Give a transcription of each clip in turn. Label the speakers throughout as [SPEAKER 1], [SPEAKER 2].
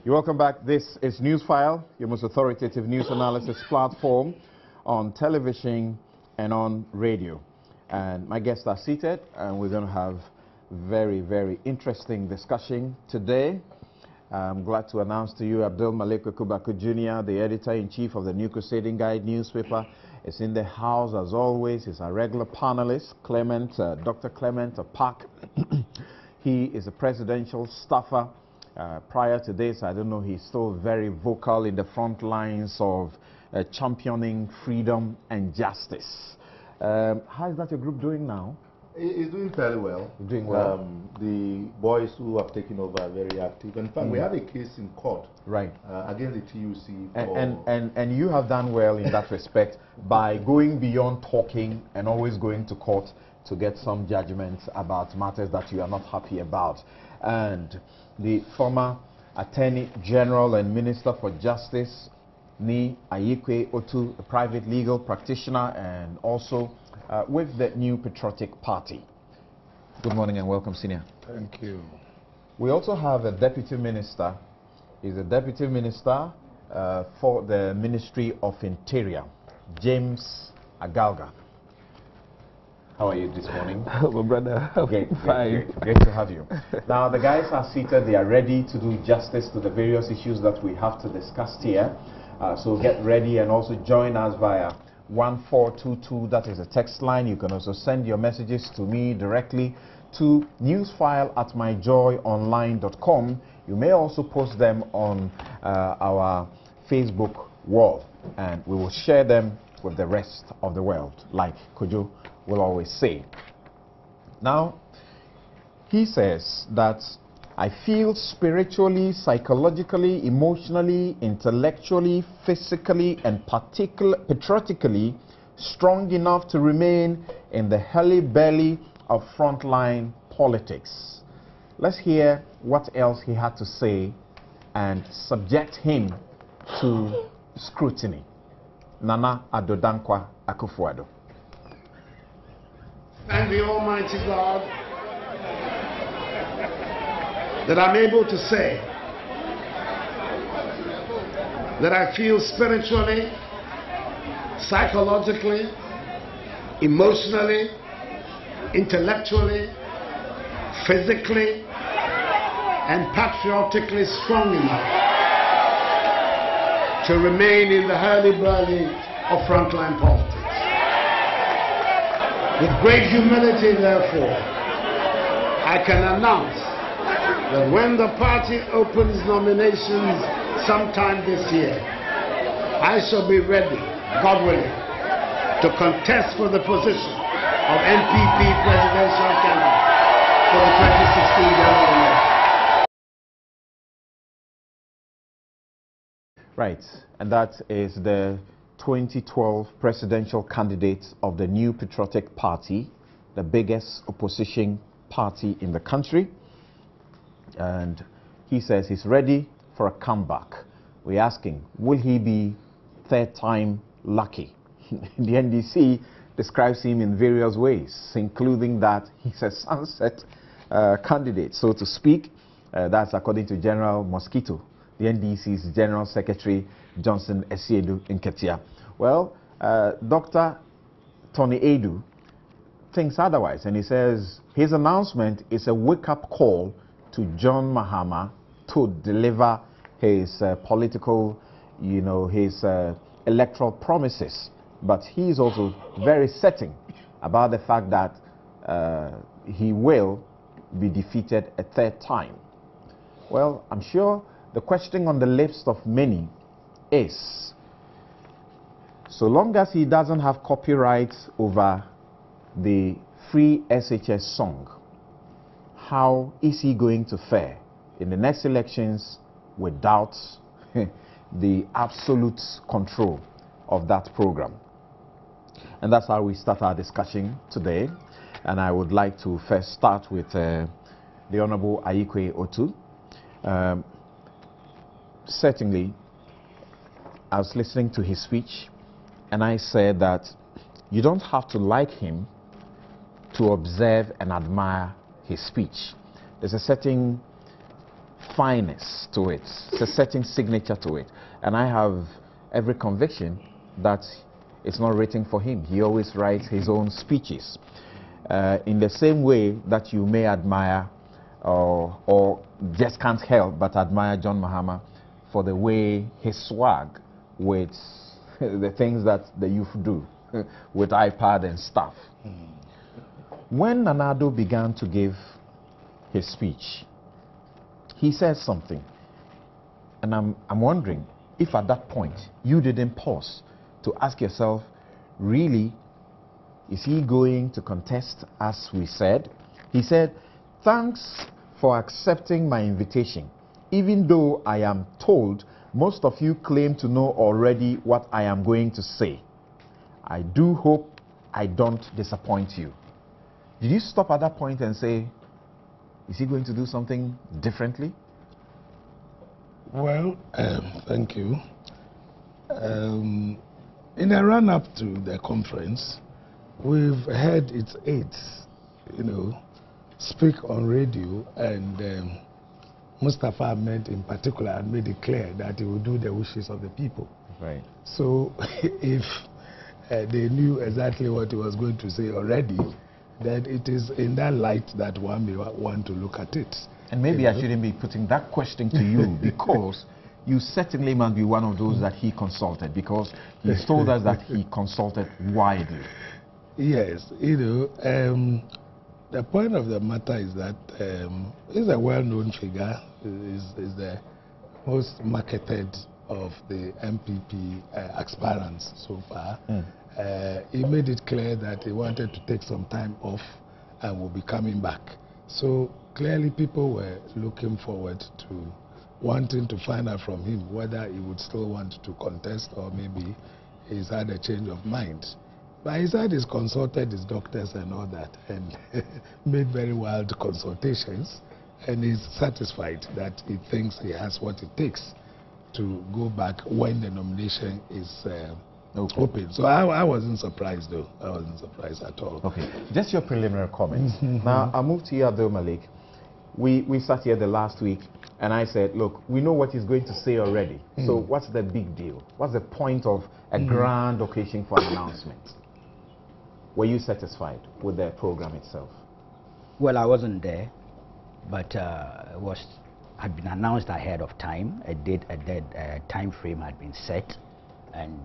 [SPEAKER 1] You're welcome back. This is Newsfile, your most authoritative news analysis platform on television and on radio. And my guests are seated, and we're going to have very, very interesting discussion today. I'm glad to announce to you Abdul Malik Kubaku Jr., the editor-in-chief of the New Crusading Guide newspaper, is in the house as always. He's a regular panelist, Dr. Clement Park. He is a presidential staffer. Prior to this, I don't know, he's still very vocal in the front lines of championing freedom and justice. How is that your group doing now?
[SPEAKER 2] It's doing fairly well.
[SPEAKER 1] Doing well.
[SPEAKER 2] The boys who have taken over are very active. In fact, we have a case in court against the TUC.
[SPEAKER 1] And you have done well in that respect by going beyond talking and always going to court to get some judgments about matters that you are not happy about. And the former Attorney General and Minister for Justice, Nana Addo, a private legal practitioner, and also with the New Patriotic Party. Good morning and welcome, Senior.
[SPEAKER 3] Thank you.
[SPEAKER 1] We also have a Deputy Minister. He's a Deputy Minister for the Ministry of Interior, James Agalga. How are you this morning?
[SPEAKER 3] My brother, fine.
[SPEAKER 1] Great to have you. Now, the guys are seated. They are ready to do justice to the various issues that we have to discuss here. So get ready and also join us via 1422. That is a text line. You can also send your messages to me directly to newsfile@myjoyonline.com. You may also post them on our Facebook wall, and we will share them with the rest of the world, like Kojo will always say. Now, he says that I feel spiritually, psychologically, emotionally, intellectually, physically, and patriotically strong enough to remain in the hurly belly of frontline politics. Let's hear what else he had to say and subject him to scrutiny. Nana Addo Dankwa Akufo-Addo.
[SPEAKER 4] Thank the Almighty God that I'm able to say that I feel spiritually, psychologically, emotionally, intellectually, physically, and patriotically strong enough to remain in the hurly-burly of frontline politics. With great humility, therefore, I can announce that when the party opens nominations sometime this year, I shall be ready, God willing, to contest for the position of NPP presidential candidate for the 2016 general election.
[SPEAKER 1] Right, and that is the 2012 presidential candidate of the New Patriotic Party, the biggest opposition party in the country. And he says he's ready for a comeback. We're asking, will he be third time lucky? The NDC describes him in various ways, including that he's a sunset candidate, so to speak. That's according to General Mosquito, the NDC's General Secretary Johnson Esiedu Nketia. Well, Dr. Tony Edu thinks otherwise, and he says his announcement is a wake-up call to John Mahama to deliver his political, his electoral promises. But he is also very certain about the fact that he will be defeated a third time. Well, I'm sure the question on the lips of many is, so long as he doesn't have copyright over the Free SHS song, how is he going to fare in the next elections without the absolute control of that program? And that's how we start our discussion today. And I would like to first start with the Honorable Ayikwe Otu. Certainly, I was listening to his speech, and I said that you don't have to like him to observe and admire his speech. There's a certain fineness to it, a certain signature to it. And I have every conviction that it's not written for him. He always writes his own speeches. In the same way that you may admire or just can't help but admire John Mahama for the way his swag with the things that the youth do with iPad and stuff. When Nana Addo began to give his speech, he said something, and I'm wondering if at that point you didn't pause to ask yourself, really, is he going to contest as we said? He said, thanks for accepting my invitation, even though I am told most of you claim to know already what I am going to say. I do hope I don't disappoint you. Did you stop at that point and say, is he going to do something differently?
[SPEAKER 3] Well, thank you. In a run-up to the conference, we've heard its aides, speak on radio, and Mustafa Ahmed in particular had made it clear that he would do the wishes of the people.
[SPEAKER 1] Right.
[SPEAKER 3] So if they knew exactly what he was going to say already, then it is in that light that one may want to look at it.
[SPEAKER 1] And maybe I shouldn't be putting that question to you because you certainly must be one of those that he consulted, because he's told us that he consulted widely.
[SPEAKER 3] Yes, the point of the matter is that he's a well-known figure, is the most marketed of the MPP aspirants so far. He made it clear that he wanted to take some time off and will be coming back. So clearly people were looking forward to wanting to find out from him whether he would still want to contest or maybe he's had a change of mind. But he said he's consulted his doctors and all that and made very wild consultations, and he's satisfied that he thinks he has what it takes to go back when the nomination is open. So I wasn't surprised though. I wasn't surprised at all.
[SPEAKER 1] Okay, just your preliminary comments. Now I'll move to you, Abdul Malik. We sat here the last week and I said, look, we know what he's going to say already. So what's the big deal? What's the point of a grand occasion for an announcement? Were you satisfied with the program itself?
[SPEAKER 5] Well, I wasn't there, but had been announced ahead of time. A time frame had been set, and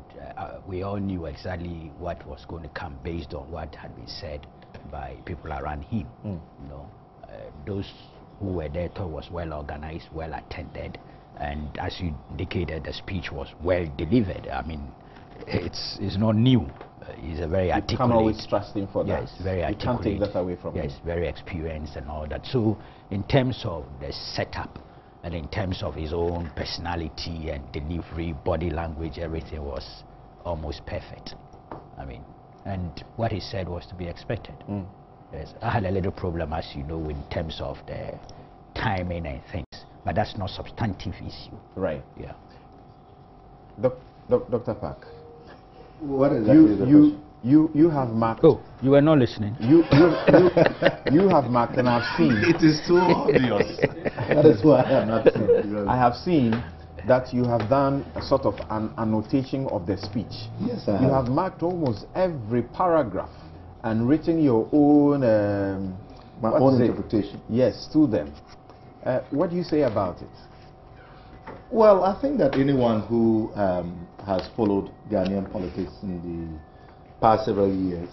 [SPEAKER 5] we all knew exactly what was going to come based on what had been said by people around him. Those who were there thought it was well organized, well attended, and as you indicated, the speech was well delivered. I mean, it's not new. He's a very articulate. You can always
[SPEAKER 1] trust him for that.
[SPEAKER 5] Yes, very articulate.
[SPEAKER 1] You can't take that away from him.
[SPEAKER 5] Yes, very experienced and all that. So in terms of the setup and in terms of his own personality and delivery, body language, everything was almost perfect. I mean, and what he said was to be expected. Yes, I had a little problem, as you know, in terms of the timing and things, but that's not substantive issue.
[SPEAKER 1] Right.
[SPEAKER 5] Yeah.
[SPEAKER 1] Dr. Park.
[SPEAKER 2] What exactly
[SPEAKER 1] you have marked.
[SPEAKER 5] Oh, you were not listening.
[SPEAKER 1] You have marked, and I've seen.
[SPEAKER 2] It is so obvious. That is why I am not saying.
[SPEAKER 1] I have seen that you have done a sort of an annotation of the speech.
[SPEAKER 2] Yes, I have.
[SPEAKER 1] You have marked almost every paragraph and written your own
[SPEAKER 2] my own interpretation.
[SPEAKER 1] Yes, to them. What do you say about it?
[SPEAKER 2] Well, I think that anyone who has followed Ghanaian politics in the past several years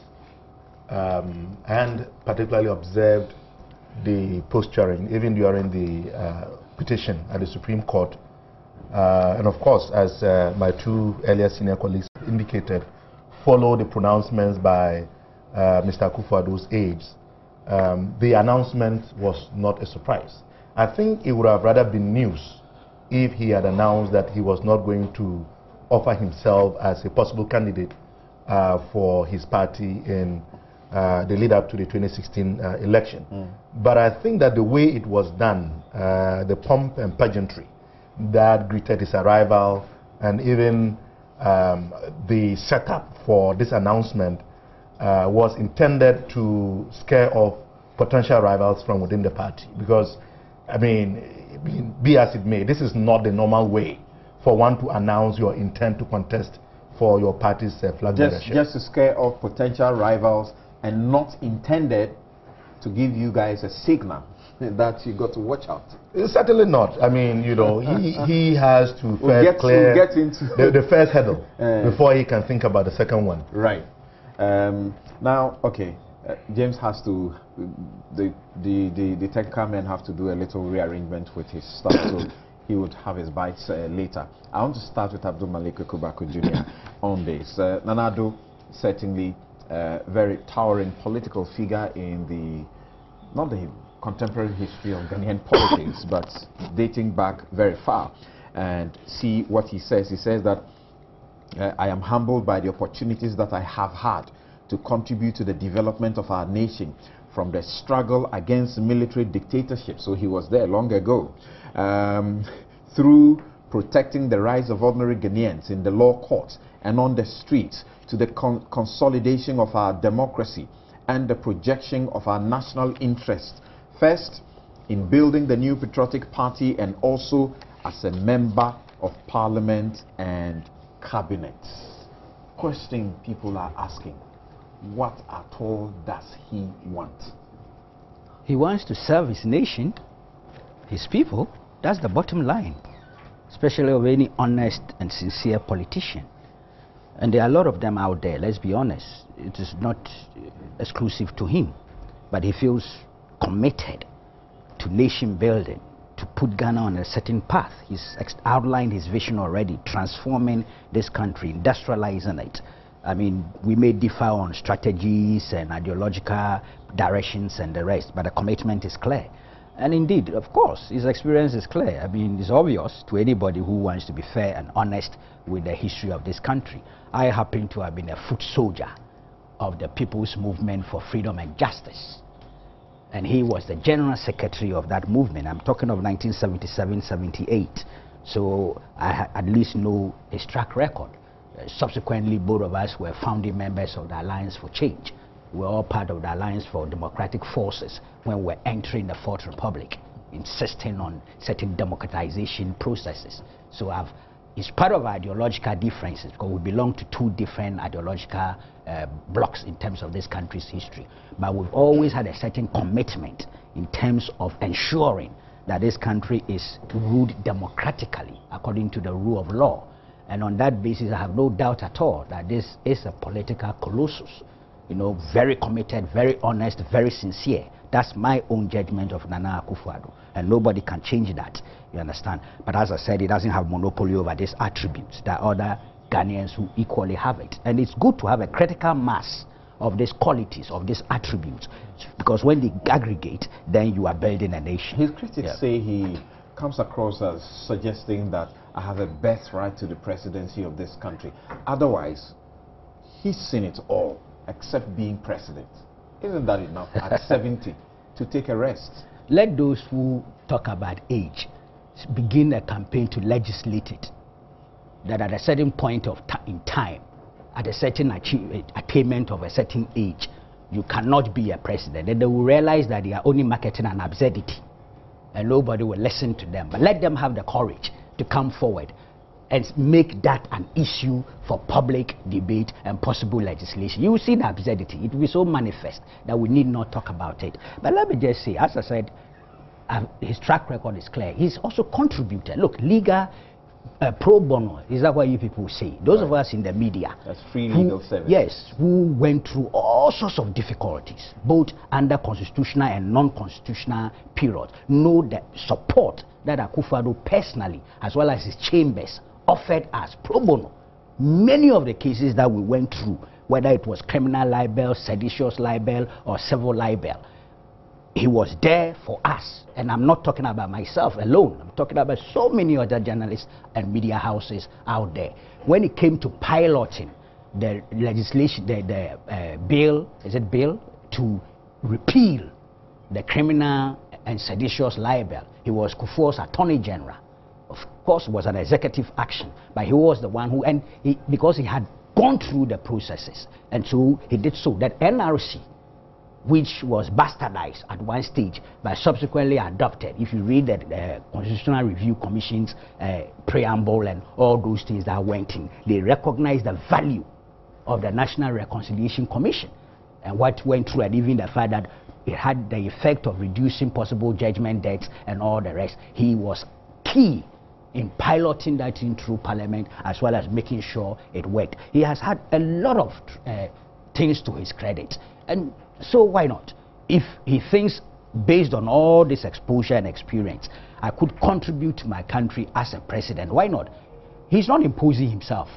[SPEAKER 2] and particularly observed the posturing even during the petition at the Supreme Court, and of course, as my two earlier senior colleagues indicated, follow the pronouncements by Mr. Akufo-Addo's aides, the announcement was not a surprise. I think it would have rather been news if he had announced that he was not going to offer himself as a possible candidate for his party in the lead up to the 2016 election. But I think that the way it was done, the pomp and pageantry that greeted his arrival, and even the setup for this announcement was intended to scare off potential rivals from within the party, because I mean, be as it may, this is not the normal way for one to announce your intent to contest for your party's flag bearership.
[SPEAKER 1] Just to scare off potential rivals, and not intended to give you guys a signal that you got to watch out.
[SPEAKER 2] Certainly not. I mean, you know, he has to first clear the first hurdle before he can think about the second one.
[SPEAKER 1] Right. Now, okay, James has to, the technical men have to do a little rearrangement with his stuff, so he would have his bites later. I want to start with Abdul Malik Kubako Jr. on this. Nana Addo, certainly very towering political figure in the, not the contemporary history of Ghanaian politics, but dating back very far. And see what he says. He says that I am humbled by the opportunities that I have had to contribute to the development of our nation from the struggle against military dictatorship. So he was there long ago. Through protecting the rights of ordinary Ghanaians in the law courts and on the streets, to the consolidation of our democracy and the projection of our national interest. First, in building the new patriotic party, and also as a member of parliament and cabinet. Question people are asking, what at all does he want?
[SPEAKER 5] He wants to serve his nation, his people. That's the bottom line, especially of any honest and sincere politician. And there are a lot of them out there, let's be honest. It is not exclusive to him, but he feels committed to nation building, to put Ghana on a certain path. He's outlined his vision already, transforming this country, industrializing it. I mean, we may differ on strategies and ideological directions and the rest, but the commitment is clear. And indeed, of course, his experience is clear. I mean, it's obvious to anybody who wants to be fair and honest with the history of this country. I happen to have been a foot soldier of the People's Movement for Freedom and Justice. And he was the General Secretary of that movement. I'm talking of 1977-78. So I at least know his track record. Subsequently, both of us were founding members of the Alliance for Change. We were all part of the Alliance for Democratic Forces when we were entering the Fourth Republic, insisting on certain democratization processes. So it's part of our ideological differences, because we belong to two different ideological blocks in terms of this country's history. But we've always had a certain commitment in terms of ensuring that this country is ruled democratically according to the rule of law. And on that basis, I have no doubt at all that this is a political colossus. You know, very committed, very honest, very sincere. That's my own judgment of Nana Akufo-Addo, and nobody can change that, you understand? But as I said, he doesn't have monopoly over these attributes. There are other Ghanaians who equally have it. And it's good to have a critical mass of these qualities, of these attributes, because when they aggregate, then you are building a nation.
[SPEAKER 1] His critics say he comes across as suggesting that I have a birthright to the presidency of this country. Otherwise, he's seen it all except being president. Isn't that enough at 70 to take a rest?
[SPEAKER 5] Let those who talk about age begin a campaign to legislate it, that at a certain point of in time, at a certain attainment of a certain age, you cannot be a president. And they will realize that they are only marketing an absurdity, and nobody will listen to them. But let them have the courage to come forward and make that an issue for public debate and possible legislation. You will see the absurdity. It will be so manifest that we need not talk about it. But let me just say, as I said, his track record is clear. He's also contributed. Look, legal pro bono, is that what you people say? Those of us in the media.
[SPEAKER 1] That's free legal service.
[SPEAKER 5] Yes, who went through all sorts of difficulties, both under constitutional and non-constitutional periods, know the support that Akufo-Addo personally, as well as his chambers, offered as pro bono. Many of the cases that we went through, whether it was criminal libel, seditious libel, or civil libel, he was there for us. And I'm not talking about myself alone. I'm talking about so many other journalists and media houses out there. When it came to piloting the legislation, the bill, to repeal the criminal and seditious libel, he was Kufuor's Attorney General. Of course, it was an executive action, but he was the one who, because he had gone through the processes, and so he did so that NRC which was bastardized at one stage but subsequently adopted. If you read the Constitutional Review Commission's preamble and all those things that went in, they recognize the value of the National Reconciliation Commission and what went through, and even the fact that it had the effect of reducing possible judgment debts and all the rest. He was key in piloting that in through Parliament, as well as making sure it worked. He has had a lot of things to his credit, and so why not? If he thinks, based on all this exposure and experience, I could contribute to my country as a president, why not? He's not imposing himself.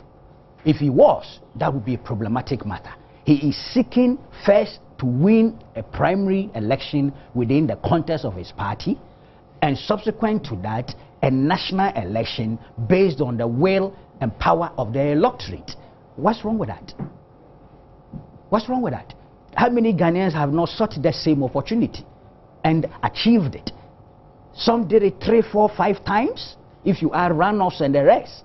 [SPEAKER 5] If he was, that would be a problematic matter. He is seeking first to win a primary election within the context of his party, and subsequent to that, a national election based on the will and power of the electorate. What's wrong with that? What's wrong with that? How many Ghanaians have not sought the same opportunity and achieved it? Some did it 3, 4, 5 times, if you add runoffs and the rest,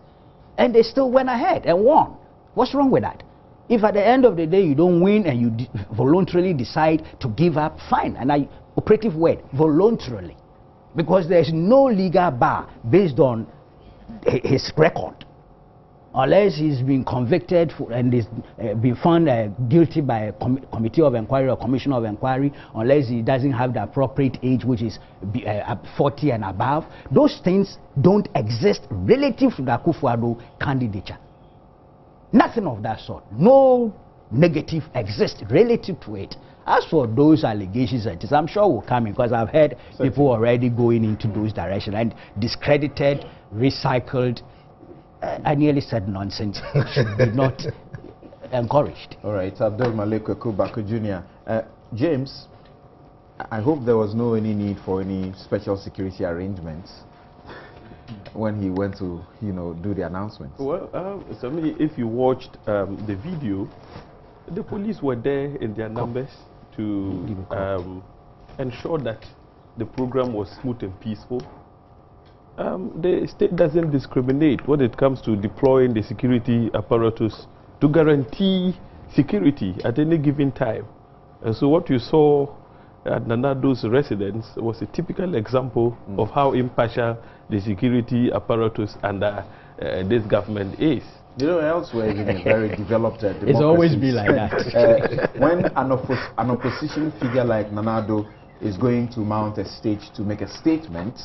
[SPEAKER 5] and they still went ahead and won. What's wrong with that? If at the end of the day you don't win and you voluntarily decide to give up, fine. And operative word, voluntarily. Because there's no legal bar based on his record. Unless he's been convicted and is been found guilty by a committee of inquiry or commission of inquiry, unless he doesn't have the appropriate age, which is 40 and above. Those things don't exist relative to the Akufo-Addo candidature. Nothing of that sort. No negative exists relative to it. As for those allegations, I'm sure will come in, because I've heard people already going into those directions and discredited, recycled. I nearly said nonsense. Should be not encouraged.
[SPEAKER 1] All right, Abdul Malik Kubako Jr. James, I hope there was no any need for any special security arrangements when he went to, do the announcements.
[SPEAKER 6] Well, if you watched the video, the police were there in their numbers to ensure that the program was smooth and peaceful. The state doesn't discriminate when it comes to deploying the security apparatus to guarantee security at any given time. And so what you saw at Nana Addo's residence was a typical example of how impartial the security apparatus under this government is.
[SPEAKER 1] Elsewhere in a very developed democracy,
[SPEAKER 5] it's always been like that.
[SPEAKER 1] When an opposition figure like Nana Addo is going to mount a stage to make a statement,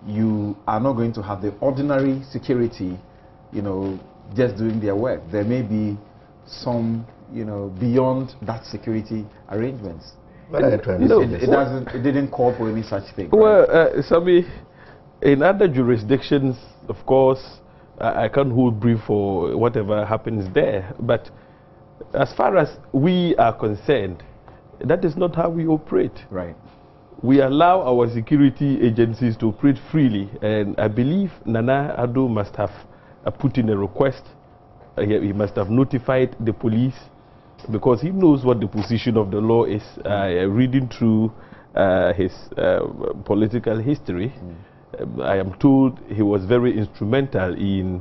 [SPEAKER 1] you are not going to have the ordinary security, just doing their work. There may be some, beyond that security arrangements.
[SPEAKER 2] But
[SPEAKER 1] it didn't call for any such thing.
[SPEAKER 6] Well, right? Sami, in other jurisdictions, of course, I can't hold brief for whatever happens there. But as far as we are concerned, that is not how we operate.
[SPEAKER 1] Right.
[SPEAKER 6] We allow our security agencies to operate freely, and I believe Nana Addo must have put in a request. He must have notified the police, because he knows what the position of the law is. Reading through his political history, I am told he was very instrumental in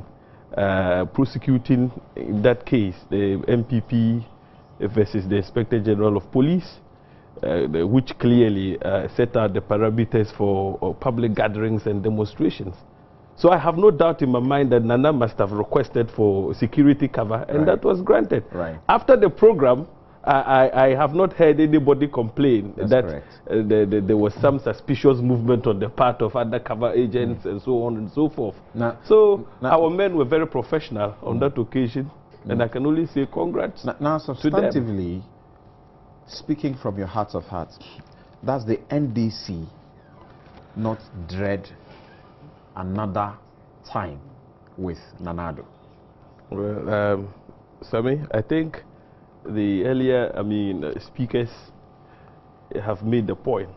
[SPEAKER 6] prosecuting, in that case, the MPP versus the Inspector General of Police, which clearly set out the parameters for public gatherings and demonstrations. So I have no doubt in my mind that Nana must have requested for security cover, and that was granted.
[SPEAKER 1] Right.
[SPEAKER 6] After the program, I have not heard anybody complain that there was some suspicious movement on the part of undercover agents and so on and so forth. Our men were very professional on that occasion, and I can only say congrats.
[SPEAKER 1] Now, substantively, speaking from your heart of hearts, does the NDC not dread another time with Nana Addo?
[SPEAKER 6] Well, Sami, I think the earlier, speakers have made the point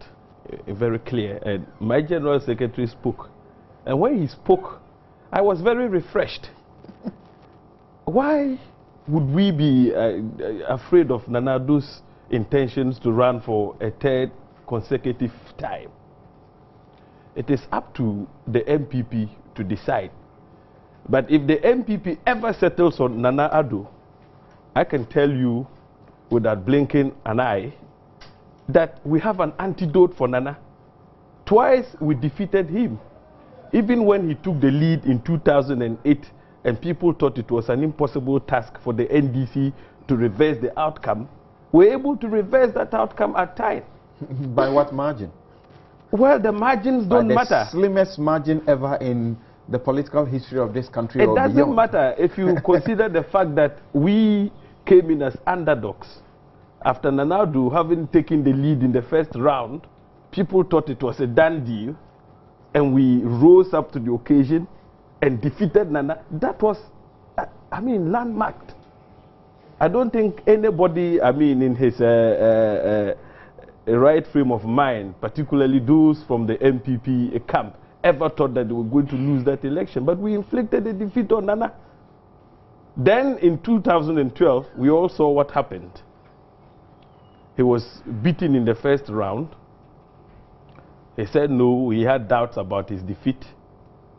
[SPEAKER 6] very clear, and my General Secretary spoke, and when he spoke, I was very refreshed. Why would we be afraid of Nana Addo's intentions to run for a 3rd consecutive time? It is up to the MPP to decide. But if the MPP ever settles on Nana Addo, I can tell you without blinking an eye that we have an antidote for Nana. Twice we defeated him. Even when he took the lead in 2008 and people thought it was an impossible task for the NDC to reverse the outcome, we were able to reverse that outcome at time.
[SPEAKER 1] By what margin?
[SPEAKER 6] Well, the margins don't matter.
[SPEAKER 1] The slimmest margin ever in the political history of this country.
[SPEAKER 6] It doesn't matter if you consider the fact that we came in as underdogs. After Nana Addo having taken the lead in the first round, people thought it was a done deal, and we rose up to the occasion and defeated Nana. That was, I mean, landmarked. I don't think anybody, I mean, in his right frame of mind, particularly those from the MPP camp, ever thought that they were going to lose that election. But we inflicted a defeat on Nana. Then in 2012, we all saw what happened. He was beaten in the first round. He said no, he had doubts about his defeat.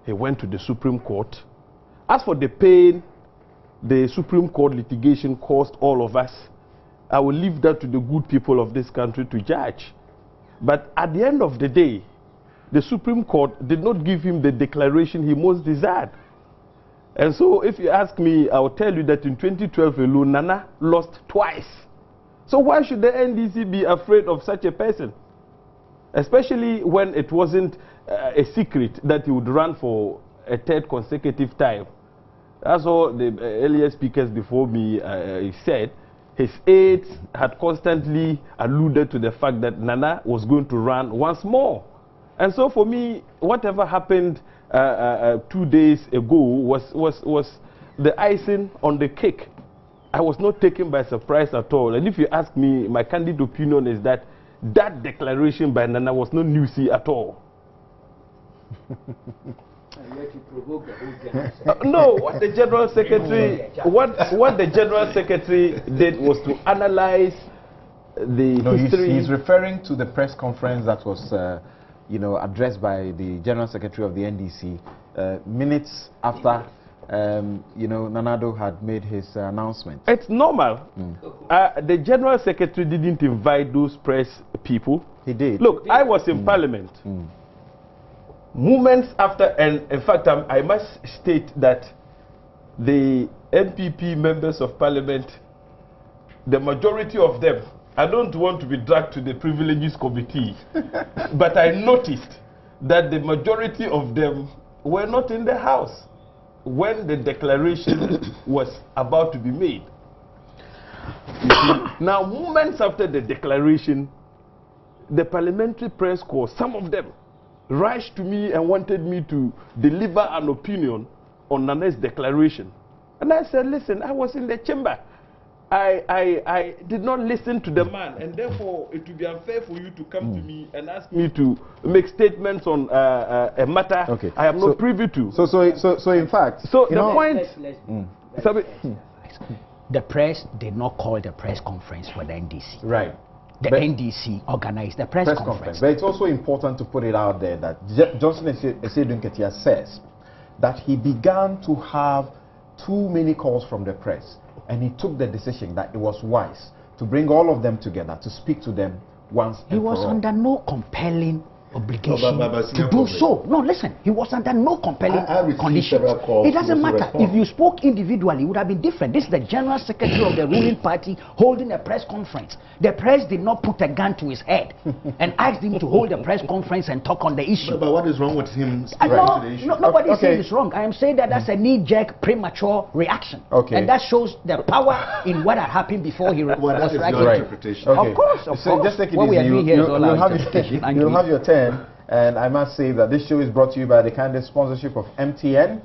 [SPEAKER 6] He went to the Supreme Court. As for the pain the Supreme Court litigation caused all of us, I will leave that to the good people of this country to judge. But at the end of the day, the Supreme Court did not give him the declaration he most desired. And so if you ask me, I will tell you that in 2012 alone, Nana lost twice. So why should the NDC be afraid of such a person? Especially when it wasn't a secret that he would run for a third consecutive time. That's all the earlier speakers before me said. His aides had constantly alluded to the fact that Nana was going to run once more. And so for me, whatever happened 2 days ago was the icing on the cake. I was not taken by surprise at all. And if you ask me, my candid opinion is that that declaration by Nana was not newsy at all. No, what the General Secretary, what the General Secretary did was to analyze the history.
[SPEAKER 1] He's referring to the press conference that was, addressed by the General Secretary of the NDC minutes after, Nana Addo had made his announcement.
[SPEAKER 6] It's normal. The General Secretary didn't invite those press people.
[SPEAKER 1] He did.
[SPEAKER 6] Look, I was in Parliament. Moments after, and in fact, I must state that the MPP members of Parliament, the majority of them, I don't want to be dragged to the Privileges Committee, but I noticed that the majority of them were not in the House when the declaration was about to be made. Now, moments after the declaration, the parliamentary press corps, some of them, rushed to me and wanted me to deliver an opinion on Nana's declaration. And I said, listen, I was in the chamber. I did not listen to the man, and therefore it would be unfair for you to come to me and ask me to make statements on a matter I am not privy to.
[SPEAKER 1] So in fact,
[SPEAKER 6] the point...
[SPEAKER 5] The press did not call the press conference for the NDC.
[SPEAKER 1] Right.
[SPEAKER 5] The NDC organized the press conference.
[SPEAKER 1] But it's also important to put it out there that Johnson Esedunketia says that he began to have too many calls from the press, and he took the decision that it was wise to bring all of them together to speak to them once and for all.
[SPEAKER 5] He was under no compelling obligation to do so. No, listen, he was under no compelling conditions. It doesn't matter. If you spoke individually, it would have been different. This is the General Secretary of the ruling party holding a press conference. The press did not put a gun to his head and asked him to hold a press conference and talk on the issue.
[SPEAKER 2] But what is wrong with him speaking to the issue?
[SPEAKER 5] Nobody is saying it's wrong. I am saying that that's a knee-jerk, premature reaction. And that shows the power in what had happened before he was
[SPEAKER 2] your interpretation.
[SPEAKER 5] Of course.
[SPEAKER 1] Just take it easy. You'll have your turn. And I must say that this show is brought to you by the kind sponsorship of MTN.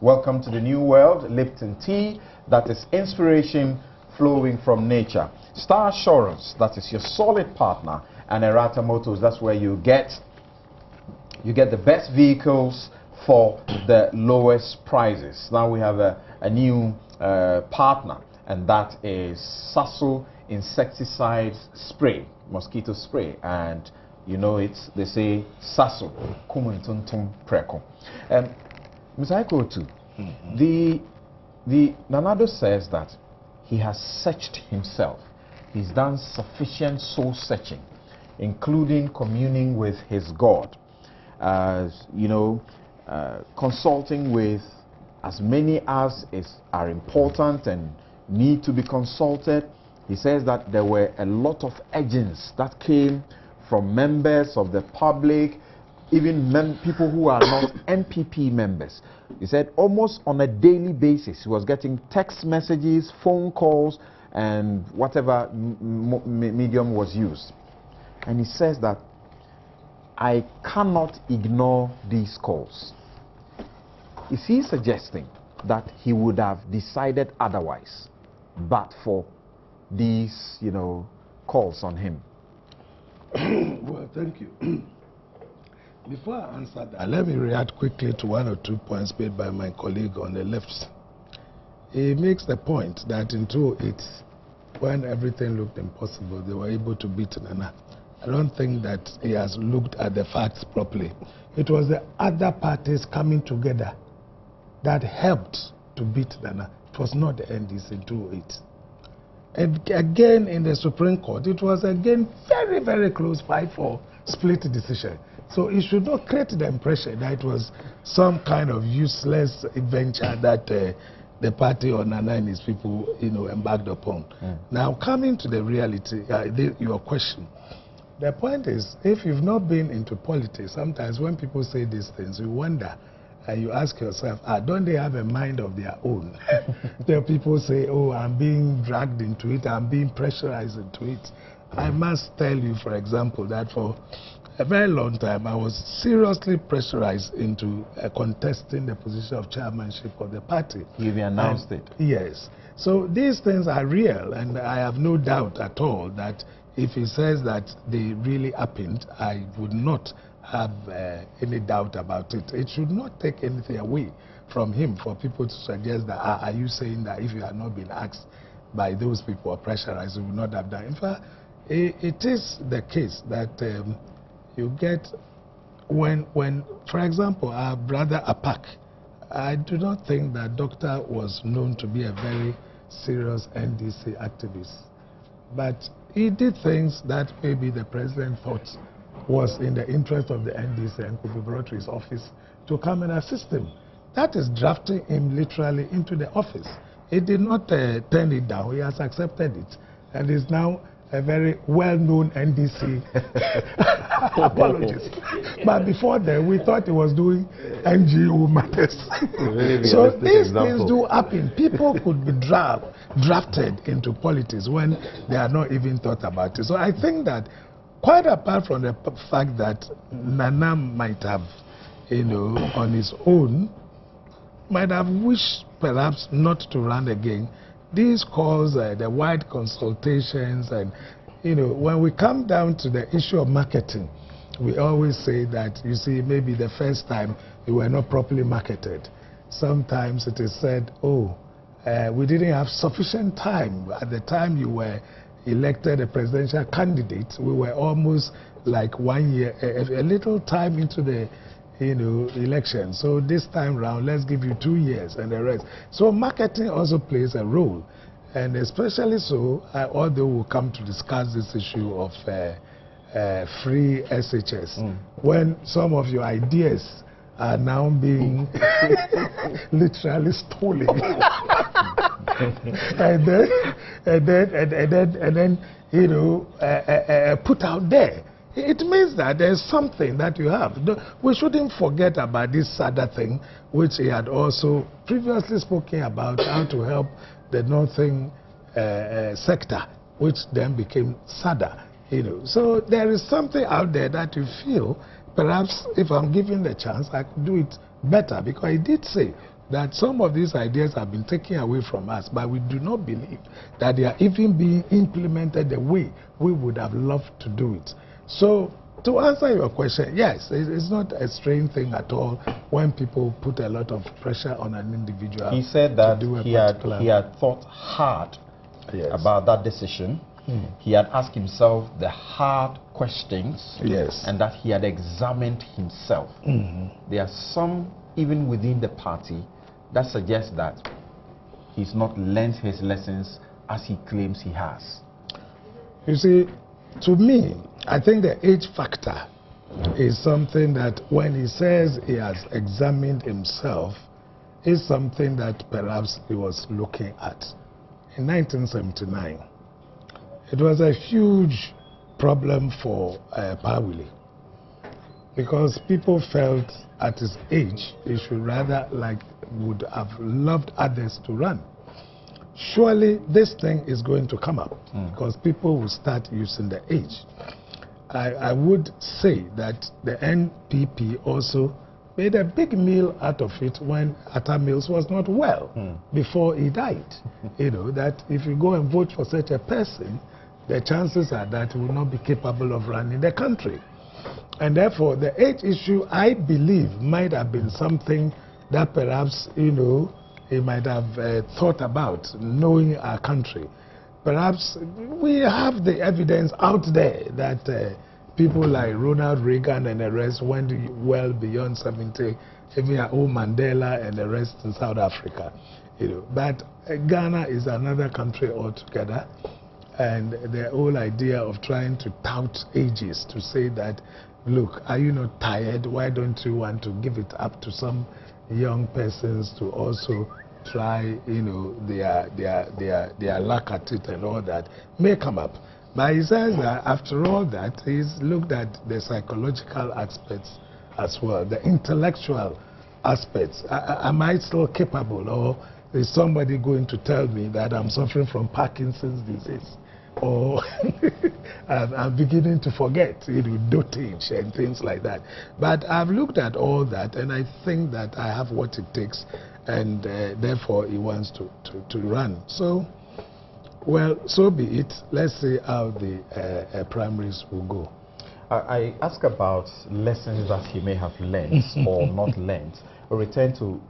[SPEAKER 1] Welcome to the new world, Lipton Tea. That is inspiration flowing from nature. Star Assurance, that is your solid partner. And Errata Motors, that's where you get the best vehicles for the lowest prices. Now we have a new partner, and that is Sasso Insecticide Spray, mosquito spray. And you know it, they say Sasso Kumuntuntum Preko. Mr. Aikotu, the Nana Addo says that he has searched himself. He's done sufficient soul searching including communing with his God, consulting with as many as are important and need to be consulted. He says that there were a lot of agents that came from members of the public, even people who are not MPP members. He said almost on a daily basis he was getting text messages, phone calls, and whatever medium was used. And he says that I cannot ignore these calls. Is he suggesting that he would have decided otherwise but for these, calls on him?
[SPEAKER 3] Well, thank you. Before I answer that, let me react quickly to one or two points made by my colleague on the left. He makes the point that in 2008, when everything looked impossible, they were able to beat Nana. I don't think that he has looked at the facts properly. It was the other parties coming together that helped to beat Nana. It was not the NDC in 2008. And again, in the Supreme Court, it was again very, very close 5-4 split decision. So it should not create the impression that it was some kind of useless venture that the party or Nana and his people, embarked upon. Now, coming to the reality, your question, the point is, if you've not been into politics, sometimes when people say these things, you wonder, and you ask yourself, don't they have a mind of their own? The people say, oh, I'm being dragged into it, I'm being pressurized into it. I must tell you, for example, that for a very long time, I was seriously pressurized into contesting the position of chairmanship of the party.
[SPEAKER 1] You've announced it.
[SPEAKER 3] Yes. So these things are real, and I have no doubt at all that if he says that they really happened, I would not have any doubt about it. It should not take anything away from him for people to suggest that, are you saying that if you had not been asked by those people or pressurized, you would not have done? In fact, it is the case that you get when, for example, our brother Apak, I do not think that Doctor was known to be a very serious NDC activist. But he did things that maybe the president thought was in the interest of the NDC and could be brought to his office to come and assist him. That is drafting him literally into the office. He did not turn it down. He has accepted it and is now a very well-known NDC apologist. But before then, we thought he was doing NGO matters. So these things do happen. People could be drafted into politics when they are not even thought about it. So I think that quite apart from the fact that Nana might have, on his own, might have wished perhaps not to run again, these calls, the wide consultations, and, when we come down to the issue of marketing, we always say that, you see, maybe the first time you were not properly marketed. Sometimes it is said, oh, we didn't have sufficient time. At the time you were elected a presidential candidate, we were almost like 1 year, a little time into the election. So this time round, let's give you 2 years and the rest. So marketing also plays a role, and especially so, although we'll come to discuss this issue of free SHS, when some of your ideas are now being literally stolen. and then put out there. It means that there's something that you have. We shouldn't forget about this SADA thing, which he had also previously spoken about, how to help the northern sector, which then became SADA. So there is something out there that you feel, perhaps if I'm given the chance, I could do it better, because he did say that some of these ideas have been taken away from us, but we do not believe that they are even being implemented the way we would have loved to do it. So, to answer your question, yes, it's not a strange thing at all when people put a lot of pressure on an individual.
[SPEAKER 1] He said that he had thought hard about that decision. He had asked himself the hard questions, and that he had examined himself. There are some, even within the party, that suggest that he's not learned his lessons as he claims he has.
[SPEAKER 3] You see, to me, I think the age factor is something that when he says he has examined himself, is something that perhaps he was looking at. In 1979, it was a huge problem for Pawili, because people felt at his age he should rather would have loved others to run. Surely this thing is going to come up because people will start using the age. I would say that the NPP also made a big meal out of it when Atani was not well before he died. You know, that if you go and vote for such a person, the chances are that he will not be capable of running the country. And therefore, the age issue, I believe, might have been something that perhaps, you know, he might have thought about, knowing our country. Perhaps we have the evidence out there that people like Ronald Reagan and the rest went well beyond 70, even old Mandela and the rest in South Africa. You know, but Ghana is another country altogether, and the whole idea of trying to tout ages to say that, look, are you not tired? Why don't you want to give it up to some young persons to also try, you know, their luck at it and all that, may come up. But he says that after all that, he's looked at the psychological aspects as well, the intellectual aspects. Am I still capable, or is somebody going to tell me that I'm suffering from Parkinson's disease? Or I'm beginning to forget, you know, dotage and things like that. But I've looked at all that, and I think that I have what it takes, and therefore he wants to run. So, well, so be it. Let's see how the primaries will go.
[SPEAKER 1] I ask about lessons that he may have learned or not learned. We'll return to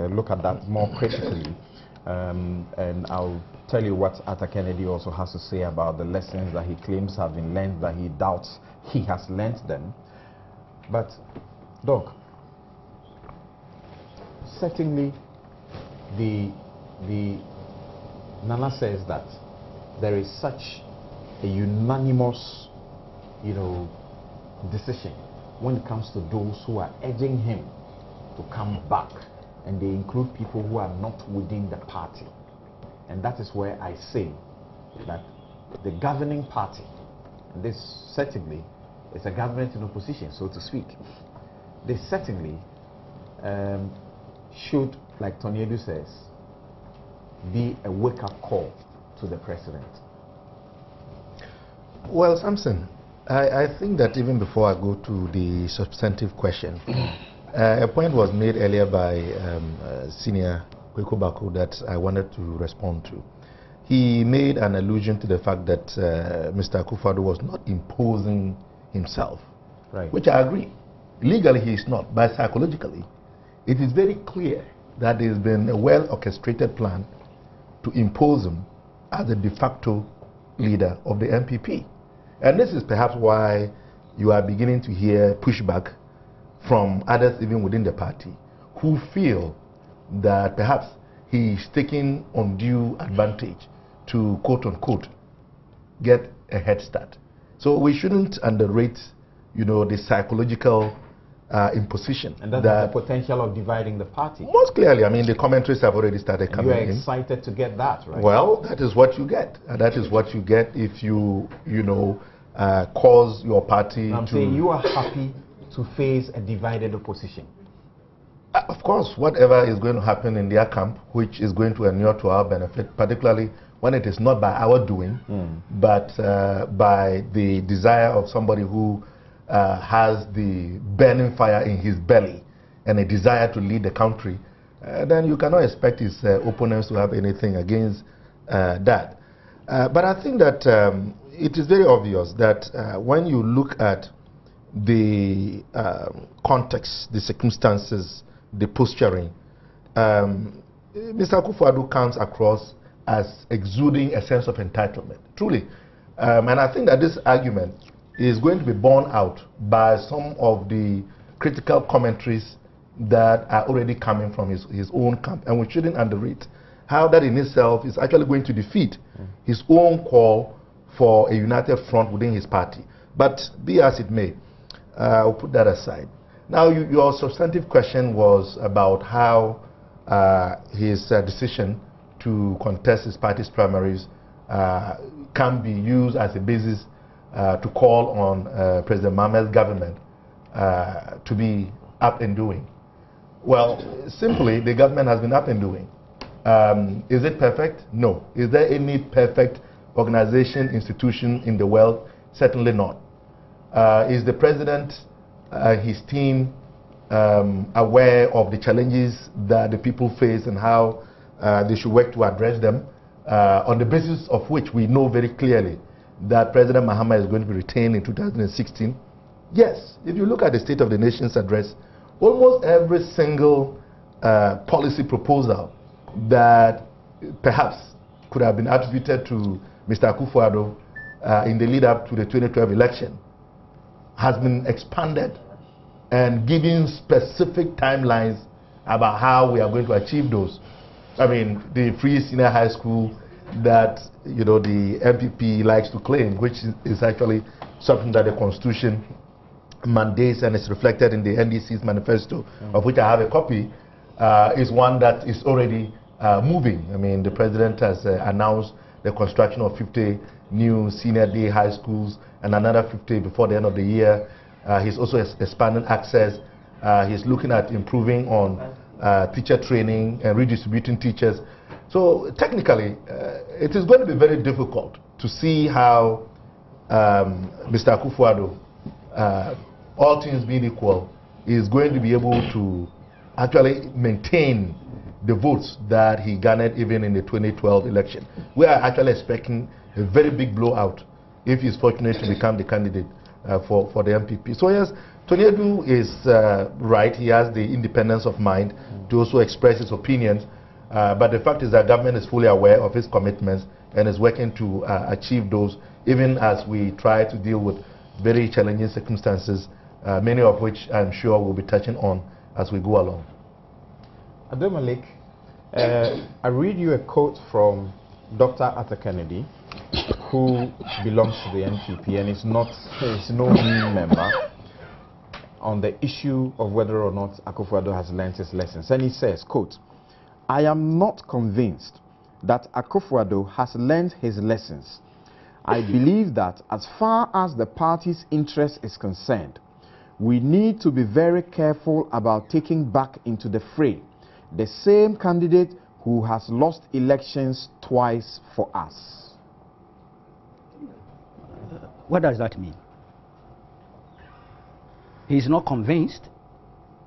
[SPEAKER 1] look at that more critically, and I'll tell you what Arthur Kennedy also has to say about the lessons that he claims have been learned, that he doubts he has learned them. But, Doc, certainly the Nana says that there is such a unanimous, you know, decision when it comes to those who are urging him to come back, and they include people who are not within the party. And that is where I say that the governing party, and this certainly is a government in opposition, so to speak, they certainly should, like Tony Addo says, be a wake-up call to the president.
[SPEAKER 2] Well, Samson, I think that even before I go to the substantive question, a point was made earlier by Senior Kweku Baku that I wanted to respond to. He made an allusion to the fact that Mr. Akufo-Addo was not imposing himself, right, which I agree. Legally he is not, but psychologically it is very clear that there has been a well-orchestrated plan to impose him as the de facto leader of the MPP. And this is perhaps why you are beginning to hear pushback from others even within the party who feel that perhaps he is taking undue advantage to, quote-unquote, get a head start. So we shouldn't underrate, you know, the psychological imposition.
[SPEAKER 1] And that's the potential of dividing the party.
[SPEAKER 2] Most clearly, I mean, the commentaries have already started coming in.
[SPEAKER 1] You are excited to get that, right?
[SPEAKER 2] Well, that is what you get. That is what you get if you, you know, cause your party
[SPEAKER 1] I'm saying you are happy to face a divided opposition.
[SPEAKER 2] Of course, whatever is going to happen in their camp, which is going to inure to our benefit, particularly when it is not by our doing, but by the desire of somebody who has the burning fire in his belly and a desire to lead the country, then you cannot expect his opponents to have anything against that. But I think that it is very obvious that when you look at the context, the circumstances, the posturing, Mr. Akufo-Addo comes across as exuding a sense of entitlement, truly. And I think that this argument is going to be borne out by some of the critical commentaries that are already coming from his own camp. And we shouldn't underrate how that in itself is actually going to defeat his own call for a united front within his party. But be as it may, I'll put that aside. Now, your substantive question was about how his decision to contest his party's primaries can be used as a basis to call on President Mohammed's government to be up and doing. Well, simply, the government has been up and doing. Is it perfect? No. Is there any perfect organization, institution in the world? Certainly not. Is the president, his team, aware of the challenges that the people face and how they should work to address them, on the basis of which we know very clearly that President Mahama is going to be retained in 2016? Yes. If you look at the State of the Nation's address, almost every single policy proposal that perhaps could have been attributed to Mr. Akufo-Addo in the lead up to the 2012 election has been expanded and given specific timelines about how we are going to achieve those. I mean, the free senior high school that the MPP likes to claim, which is actually something that the Constitution mandates and is reflected in the NDC's manifesto, of which I have a copy, is one that is already moving. I mean, the president has announced the construction of 50 new senior day high schools and another 50 before the end of the year. He's also expanding access. He's looking at improving on teacher training and redistributing teachers. So technically, it is going to be very difficult to see how Mr. Akufo-Addo, all things being equal, is going to be able to actually maintain the votes that he garnered even in the 2012 election. We are actually expecting a very big blowout if he's fortunate to become the candidate for the MPP. So yes, Tony Addo is right. He has the independence of mind to also express his opinions. But the fact is that government is fully aware of his commitments and is working to achieve those, even as we try to deal with very challenging circumstances, many of which I'm sure we'll be touching on as we go along.
[SPEAKER 1] Addo Malik, I read you a quote from Dr. Arthur Kennedy, who belongs to the NPP and is no mean member, on the issue of whether or not Akufo-Addo has learned his lessons. And he says, quote, "I am not convinced that Akufo-Addo has learned his lessons. I believe that as far as the party's interest is concerned, we need to be very careful about taking back into the fray the same candidate who has lost elections twice for us."
[SPEAKER 5] What does that mean? He's not convinced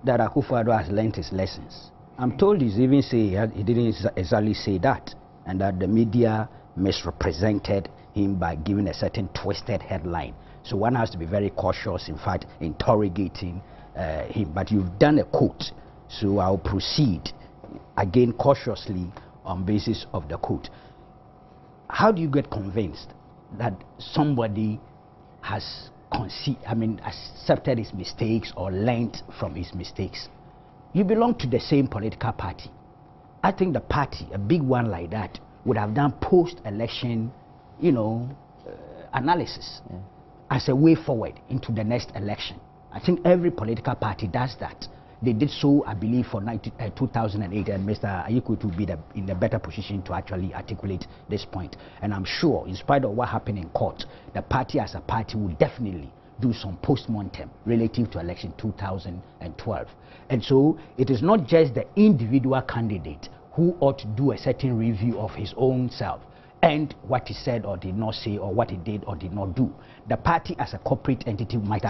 [SPEAKER 5] that Akufo-Addo has learned his lessons. I'm told he's even say he didn't exactly say that, and that the media misrepresented him by giving a certain twisted headline. So one has to be very cautious, in fact, interrogating him. But you've done a quote, so I'll proceed again cautiously on basis of the quote. How do you get convinced that somebody has accepted his mistakes or learned from his mistakes? You belong to the same political party. I think the party, a big one like that, would have done post-election, analysis as a way forward into the next election. I think every political party does that. They did so, I believe, for 2008, and Mr. Ayiko will be in a better position to actually articulate this point. And I'm sure, in spite of what happened in court, the party as a party will definitely do some post-mortem relative to election 2012. And so it is not just the individual candidate who ought to do a certain review of his own self and what he said or did not say, or what he did or did not do. The party as a corporate entity would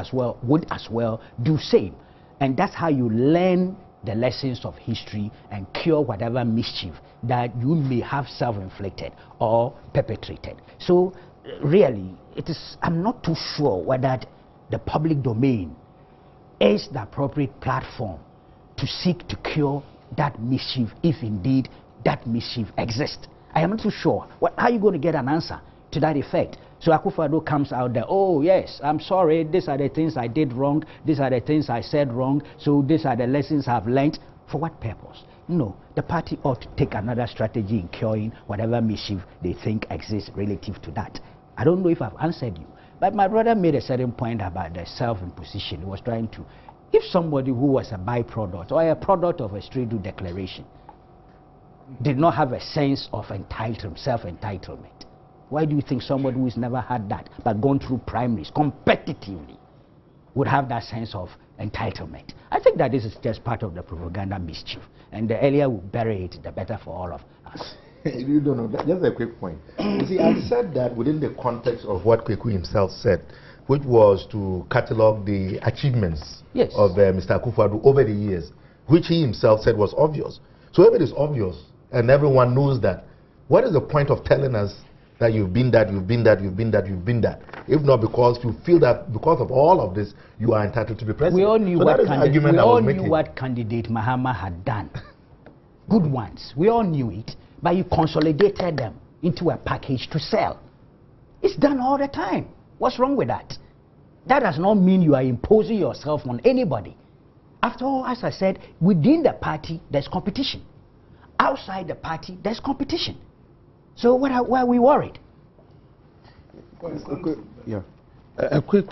[SPEAKER 5] as well do same. And that's how you learn the lessons of history and cure whatever mischief that you may have self-inflicted or perpetrated. So really, I'm not too sure whether the public domain is the appropriate platform to seek to cure that mischief, if indeed that mischief exists. I am not too sure. How are you going to get an answer to that effect? So Akufo-Addo comes out there, oh yes, I'm sorry, these are the things I did wrong, these are the things I said wrong, so these are the lessons I've learned. For what purpose? No, the party ought to take another strategy in curing whatever mischief they think exists relative to that. I don't know if I've answered you, But my brother made a certain point about the self-imposition. He was trying to, if somebody who was a byproduct or a product of a straight-do declaration did not have a sense of entitlement, self-entitlement, why do you think somebody who's never had that but gone through primaries competitively would have that sense of entitlement? I think that this is just part of the propaganda mischief, and the earlier we bury it, the better for all of us.
[SPEAKER 2] You don't know. Just a quick point. You see, I said that within the context of what Kweku himself said, which was to catalogue the achievements of Mr. Akufo-Addo over the years, which he himself said was obvious. So if it is obvious, and everyone knows that, what is the point of telling us that you've been that, you've been that, you've been that, you've been that, if not because you feel that because of all of this, you are entitled to be president?
[SPEAKER 5] We all knew,
[SPEAKER 2] so
[SPEAKER 5] what candidate Mahama had done. Good ones. We all knew it. But you consolidated them into a package to sell. It's done all the time. What's wrong with that? That does not mean you are imposing yourself on anybody. After all, as I said, within the party, there's competition. Outside the party, there's competition. So why are we worried?
[SPEAKER 3] A quick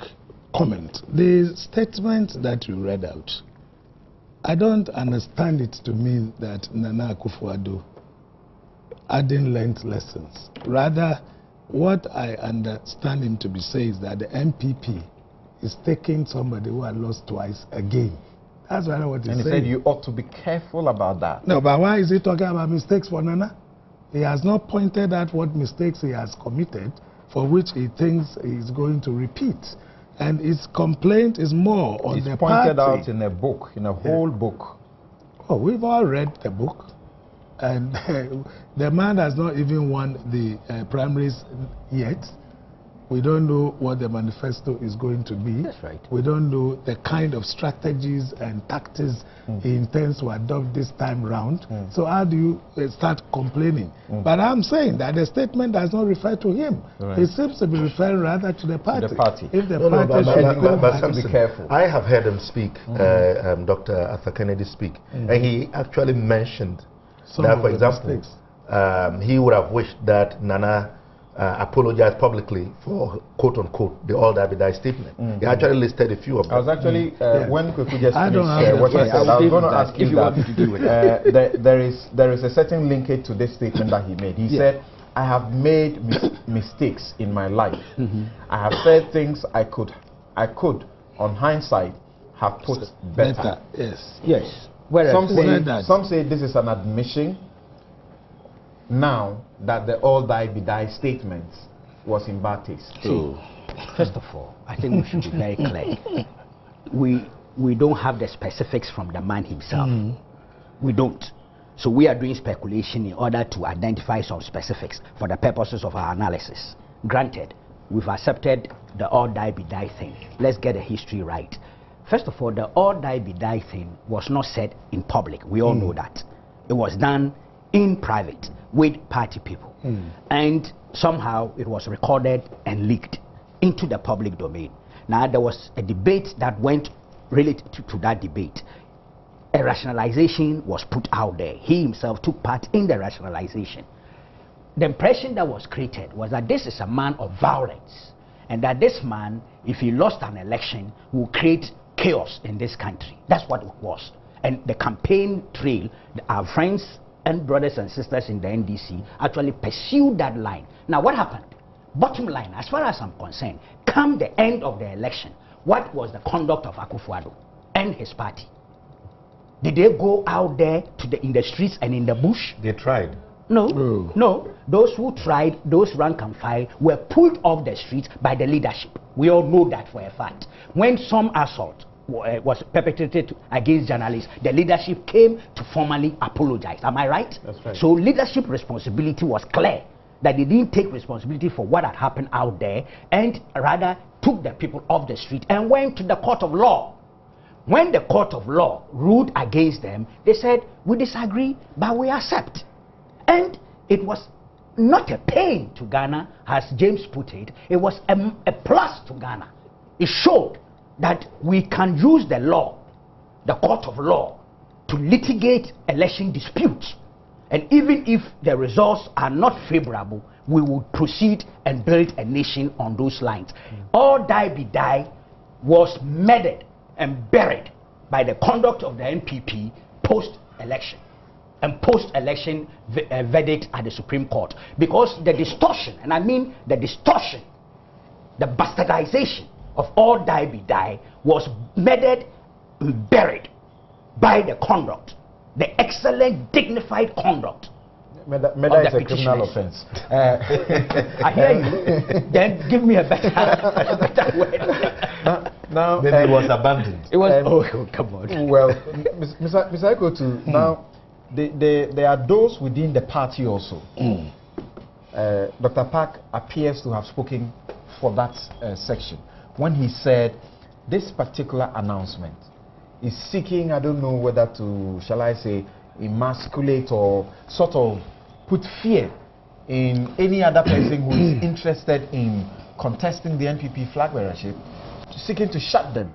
[SPEAKER 3] comment. The statement that you read out, I don't understand it to mean that Nana Akufo-Addo hadn't learned lessons. Rather, what I understand him to be saying is that the MPP is taking somebody who had lost twice again. That's what he's saying.
[SPEAKER 1] And he said you ought to be careful about that.
[SPEAKER 3] No, but why is he talking about mistakes for Nana? He has not pointed out what mistakes he has committed for which he thinks he is going to repeat. And his complaint is more on the party.
[SPEAKER 1] It's pointed out in a book, in a whole book.
[SPEAKER 3] Oh, we've all read the book. And the man has not even won the primaries yet. We don't know what the manifesto is going to be.
[SPEAKER 5] That's right.
[SPEAKER 3] We don't know the kind of strategies and tactics he intends to adopt this time round. So how do you start complaining? But I'm saying that the statement does not refer to him. Right. It seems to be referring rather to the party.
[SPEAKER 2] If the party be careful. I have heard him speak, Dr. Arthur Kennedy speak, and he actually mentioned that, for example, he would have wished that Nana apologized publicly for quote-unquote the all that die statement. He actually listed a few of them.
[SPEAKER 1] I was actually, when Kweku just finished what I said, I was going to ask you that there is a certain linkage to this statement that he made. He said, I have made mistakes in my life. I have said things I could, on hindsight, have put better.
[SPEAKER 5] Yes.
[SPEAKER 1] Some say this is an admission now that the all die be die statement was in bad taste.
[SPEAKER 5] First of all, I think we should be very clear. We don't have the specifics from the man himself. We don't. So we are doing speculation in order to identify some specifics for the purposes of our analysis. Granted, we've accepted the all die be die thing. Let's get the history right. First of all, the all die be die thing was not said in public. We all know that. It was done in private with party people. And somehow it was recorded and leaked into the public domain. Now there was a debate that went related to that debate. A rationalization was put out there. He himself took part in the rationalization. The impression that was created was that this is a man of violence, and that this man, if he lost an election, will create chaos in this country. That's what it was. And the campaign trail, our friends and brothers and sisters in the NDC actually pursued that line. Now what happened? Bottom line, as far as I'm concerned, come the end of the election, what was the conduct of Akufo-Addo and his party? Did they go out there in the streets and in the bush?
[SPEAKER 2] They tried.
[SPEAKER 5] No. Those who tried, those rank and file, were pulled off the streets by the leadership. We all know that for a fact. When some assault was perpetrated against journalists, the leadership came to formally apologize. Am I right?
[SPEAKER 1] That's right.
[SPEAKER 5] So leadership responsibility was clear, that they didn't take responsibility for what had happened out there, and rather took the people off the street and went to the court of law. When the court of law ruled against them, they said, we disagree, but we accept. And it was not a pain to Ghana, as James put it. It was a plus to Ghana. It showed that we can use the law, the court of law, to litigate election disputes. And even if the results are not favorable, we will proceed and build a nation on those lines. All die be die was murdered and buried by the conduct of the NPP post-election and post-election verdict at the Supreme Court. Because the distortion, and I mean the distortion, the bastardization of all die be die was murdered and buried by the conduct, the excellent, dignified conduct.
[SPEAKER 1] Murder is a criminal offense.
[SPEAKER 5] I hear you. Then give me a better word.
[SPEAKER 2] Now maybe it was abandoned.
[SPEAKER 5] It was. Oh, come on.
[SPEAKER 1] Well, Mr. Ekotu, now there are those within the party also. Dr. Park appears to have spoken for that section when he said this particular announcement is seeking, I don't know whether to, shall I say, emasculate or sort of put fear in any other person who is interested in contesting the NPP flag bearership, seeking to shut them.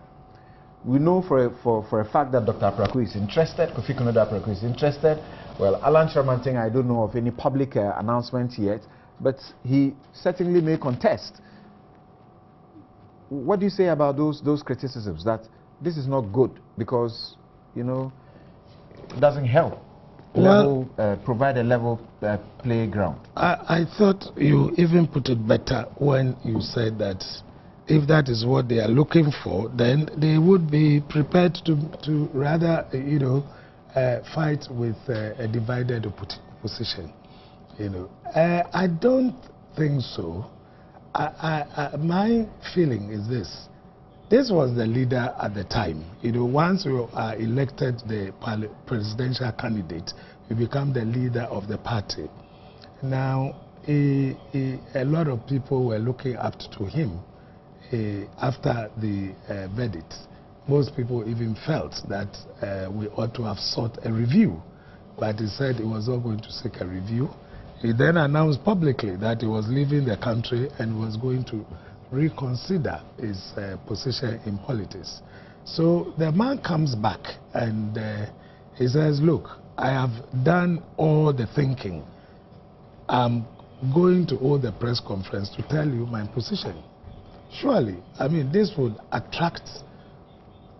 [SPEAKER 1] We know for a fact that Dr. Apraku is interested, Kofi Konodo Apraku is interested. Well, Alan Shermanting, I don't know of any public announcement yet, but he certainly may contest. What do you say about those criticisms that this is not good because, you know, it doesn't help provide a level playground?
[SPEAKER 3] I thought you even put it better when you said that if that is what they are looking for, then they would be prepared to rather, you know, fight with a divided opposition. You know, I don't think so. My feeling is this. This was the leader at the time. You know, once you are elected the presidential candidate, you become the leader of the party. Now, a lot of people were looking up to him after the verdict. Most people even felt that we ought to have sought a review, but he said he was not going to seek a review. He then announced publicly that he was leaving the country and was going to reconsider his position in politics. So the man comes back and he says, look, I have done all the thinking. I'm going to hold a press conference to tell you my position. Surely, I mean, this would attract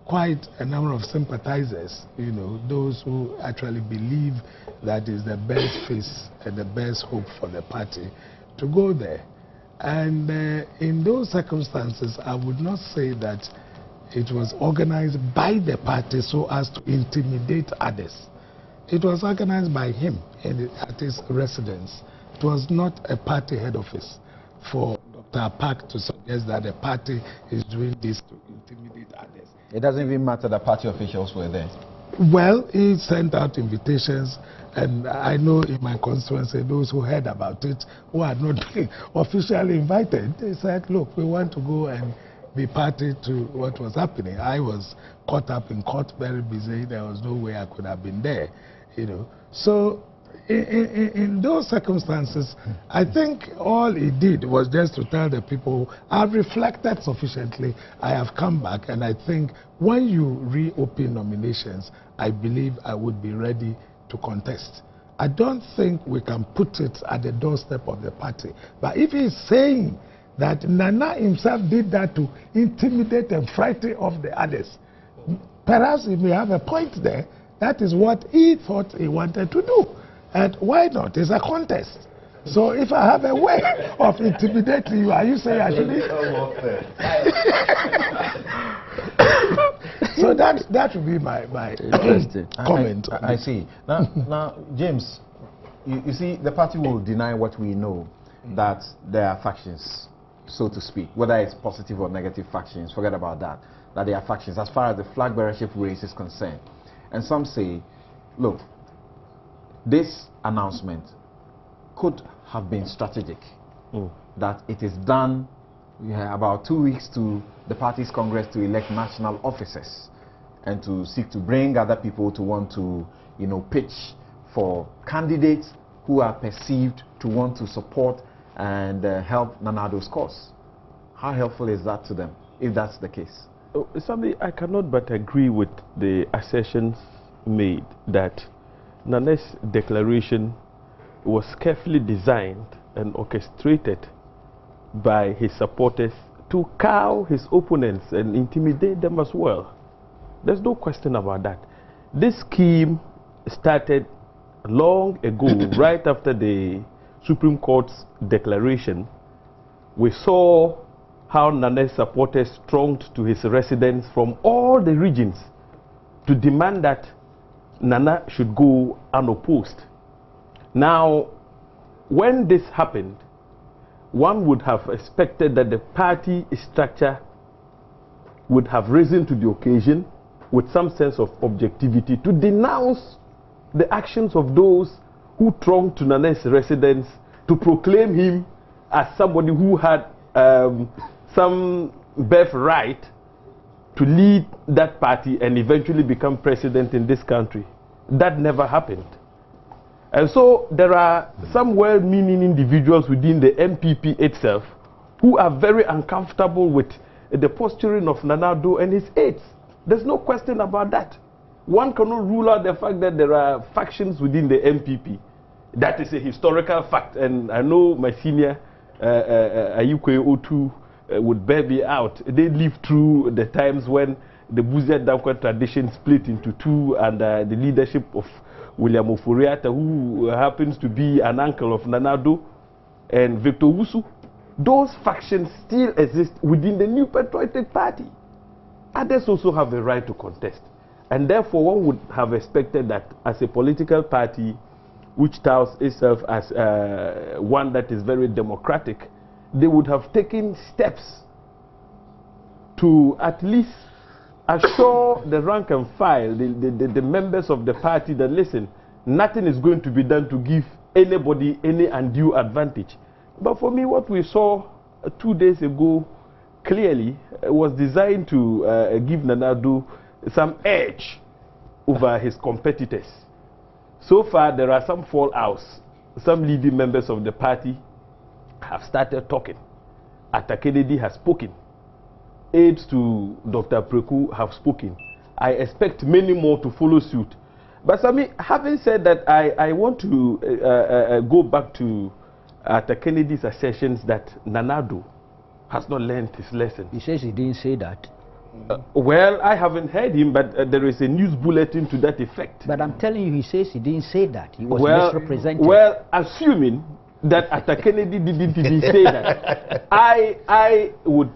[SPEAKER 3] quite a number of sympathizers, you know, those who actually believe that is the best face and the best hope for the party to go there. And in those circumstances, I would not say that it was organized by the party so as to intimidate others. It was organized by him at his residence. It was not a party head office for Dr. Park to suggest that the party is doing this to intimidate others.
[SPEAKER 1] It doesn't even matter that party officials were there.
[SPEAKER 3] Well, he sent out invitations, and I know in my constituency those who heard about it who had not been officially invited, they said, look, we want to go and be party to what was happening. I was caught up in court, very busy. There was no way I could have been there, you know. So in those circumstances, I think all he did was just to tell the people, I've reflected sufficiently, I have come back, and I think when you reopen nominations, I believe I would be ready to contest. I don't think we can put it at the doorstep of the party. But if he's saying that Nana himself did that to intimidate and frighten off the others, perhaps he may have a point there. That is what he thought he wanted to do. And why not? It's a contest. So if I have a way of intimidating you, are you saying I shouldn't? So that would be my comment.
[SPEAKER 1] I see. Now, James, you see, the party will deny what we know, that there are factions, so to speak, whether it's positive or negative factions, forget about that, that there are factions as far as the flag bearership race is concerned. And some say, look, this announcement could have been strategic, that it is done about 2 weeks to the party's congress to elect national officers and to seek to bring other people to want to, you know, pitch for candidates who are perceived to want to support and help Nana Addo's cause. How helpful is that to them, if that's the case?
[SPEAKER 6] Something I cannot but agree with the assertions made that Nana's declaration was carefully designed and orchestrated by his supporters to cow his opponents and intimidate them as well. There's no question about that. This scheme started long ago, right after the Supreme Court's declaration. We saw how Nana's supporters thronged to his residence from all the regions to demand that Nana should go unopposed. Now, when this happened, one would have expected that the party structure would have risen to the occasion with some sense of objectivity to denounce the actions of those who thronged to Nana's residence to proclaim him as somebody who had some birthright to lead that party and eventually become president in this country. That never happened. And so there are some well-meaning individuals within the MPP itself who are very uncomfortable with the posturing of Nana Addo and his aides. There's no question about that. One cannot rule out the fact that there are factions within the MPP. That is a historical fact, and I know my senior Ayukwe Otu would bear me out. They lived through the times when the Buzia Dankwa tradition split into two under the leadership of William Oforiatta, who happens to be an uncle of Nana Addo, and Victor Wusu. Those factions still exist within the New Patriotic Party. Others also have the right to contest. And therefore, one would have expected that as a political party which touts itself as one that is very democratic, they would have taken steps to at least assure the rank and file, the members of the party that, listen, nothing is going to be done to give anybody any undue advantage. But for me, what we saw 2 days ago clearly was designed to give Nana Addo some edge over his competitors. So far, there are some fallouts. Some leading members of the party have started talking. Atani has spoken. Aides to Dr. Preku have spoken. I expect many more to follow suit. But Sami, having said that, I want to go back to Atani's assertions that Nana Addo has not learned his lesson.
[SPEAKER 5] He says he didn't say that.
[SPEAKER 6] Well, I haven't heard him, but there is a news bulletin to that effect.
[SPEAKER 5] But I'm telling you, he says he didn't say that. He was misrepresented.
[SPEAKER 6] Well, assuming that Atani didn't say that, I would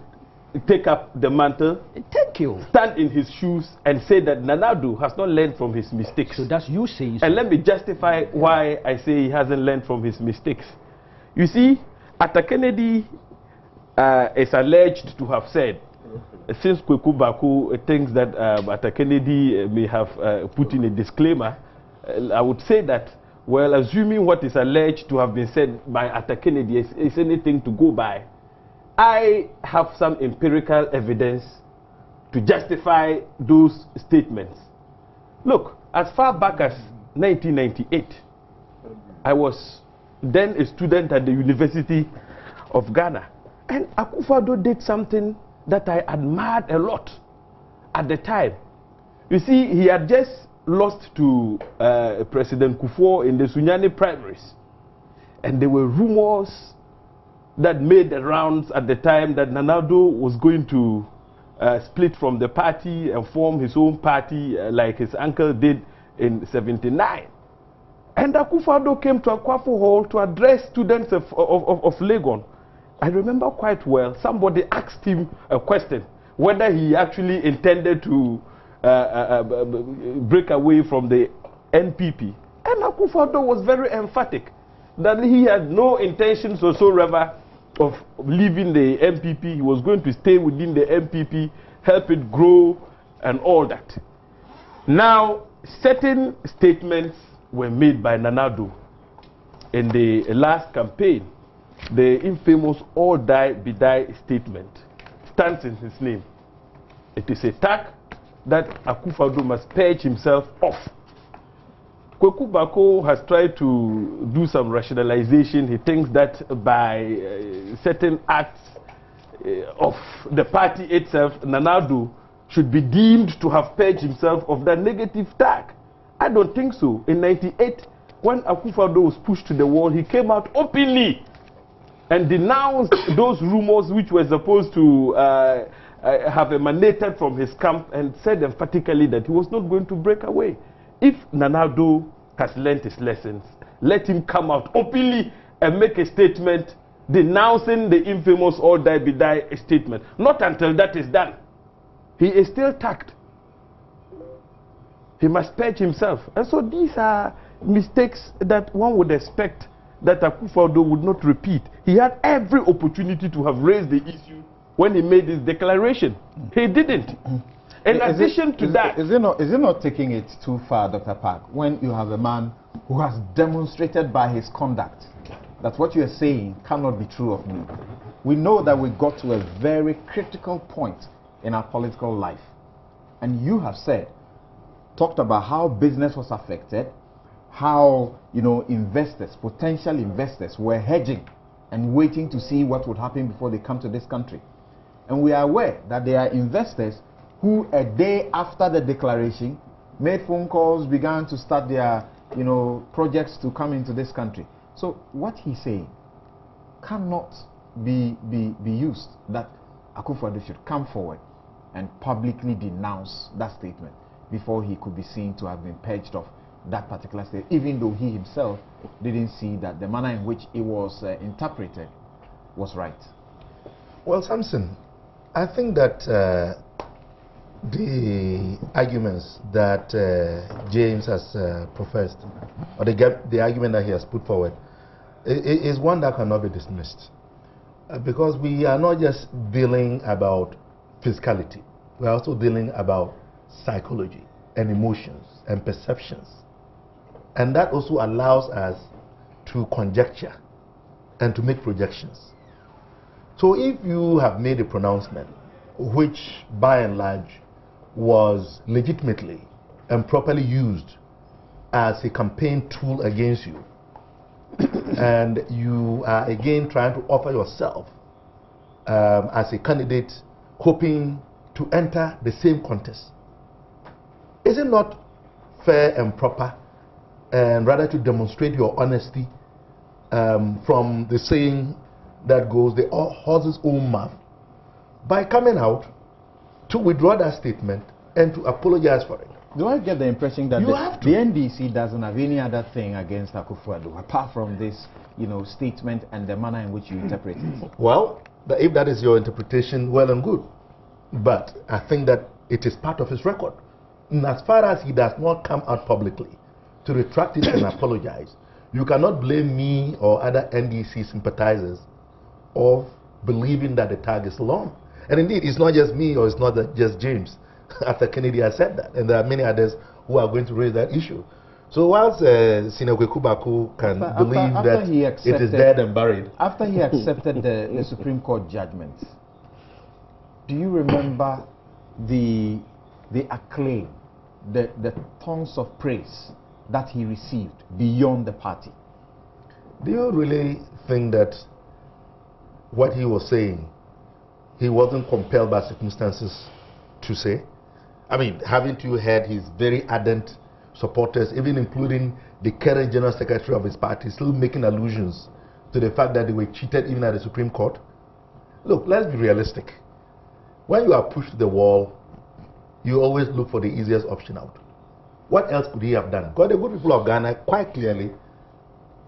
[SPEAKER 6] take up the mantle,
[SPEAKER 5] thank you,
[SPEAKER 6] stand in his shoes and say that Nana Addo has not learned from his mistakes.
[SPEAKER 5] So that's you saying so.
[SPEAKER 6] And let me justify why I say he hasn't learned from his mistakes. You see, Atani is alleged to have said, since Kweku Baku thinks that Atani may have put in a disclaimer, I would say that, well, assuming what is alleged to have been said by Atani is anything to go by, I have some empirical evidence to justify those statements. Look, as far back as 1998, I was then a student at the University of Ghana, and Akufo-Addo did something that I admired a lot at the time. You see, he had just lost to President Kufuor in the Sunyani primaries, and there were rumors that made the rounds at the time that Nana Addo was going to split from the party and form his own party like his uncle did in '79. And Akufo-Addo came to Akwafo Hall to address students of Legon. I remember quite well, somebody asked him a question, whether he actually intended to break away from the NPP. And Akufo-Addo was very emphatic that he had no intentions whatsoever of leaving the MPP. He was going to stay within the MPP, help it grow, and all that. Now, certain statements were made by Nana Addo in the last campaign. The infamous all die be die statement stands in his name. It is a tack that Akufo-Addo must purge himself off. Kweku Bako has tried to do some rationalization. He thinks that by certain acts of the party itself, Nana Addo should be deemed to have purged himself of that negative tag. I don't think so. In '98, when Akufo-Addo was pushed to the wall, he came out openly and denounced those rumors which were supposed to have emanated from his camp, and said emphatically that he was not going to break away. If Nana Addo has learned his lessons, let him come out openly and make a statement denouncing the infamous all die be die statement. Not until that is done. He is still tagged. He must purge himself. And so these are mistakes that one would expect that Akufo-Addo would not repeat. He had every opportunity to have raised the issue when he made his declaration. He didn't. In addition to that...
[SPEAKER 1] Is it not taking it too far, Dr. Park, when you have a man who has demonstrated by his conduct that what you are saying cannot be true of me? We know that we got to a very critical point in our political life. And you have talked about how business was affected, how, investors, potential investors were hedging and waiting to see what would happen before they come to this country. And we are aware that there are investors who a day after the declaration made phone calls, began to start their, projects to come into this country. So what he's saying cannot be used, that Akufo-Addo should come forward and publicly denounce that statement before he could be seen to have been purged of that particular state, even though he himself didn't see that the manner in which it was interpreted was right.
[SPEAKER 2] Well, Samson, I think that the arguments that James has professed, or the argument that he has put forward, is one that cannot be dismissed. Because we are not just dealing about physicality, we are also dealing about psychology and emotions and perceptions. And that also allows us to conjecture and to make projections. So if you have made a pronouncement which by and large was legitimately and properly used as a campaign tool against you, and you are again trying to offer yourself as a candidate hoping to enter the same contest, is it not fair and proper, and rather to demonstrate your honesty from the saying that goes, the horse's own mouth, by coming out to withdraw that statement and to apologize for it?
[SPEAKER 1] Do I get the impression that the NDC doesn't have any other thing against Akufo-Addo apart from this, statement and the manner in which you interpret it?
[SPEAKER 2] Well, if that is your interpretation, well and good. But I think that it is part of his record. And as far as he does not come out publicly to retract it and apologize, you cannot blame me or other NDC sympathizers of believing that the tag is long. And indeed, it's not just me, or it's not just James. After Kennedy has said that, and there are many others who are going to raise that issue. So whilst Sinekwe Kubaku can believe that it is dead and buried.
[SPEAKER 1] After he accepted the Supreme Court judgment, do you remember the acclaim, the tons of praise that he received beyond the party?
[SPEAKER 2] Do you really think that what he was saying, he wasn't compelled by circumstances to say? I mean, haven't you heard his very ardent supporters, even including the current General Secretary of his party, still making allusions to the fact that they were cheated even at the Supreme Court? Look, let's be realistic. When you are pushed to the wall, you always look for the easiest option out. What else could he have done? Because the good people of Ghana quite clearly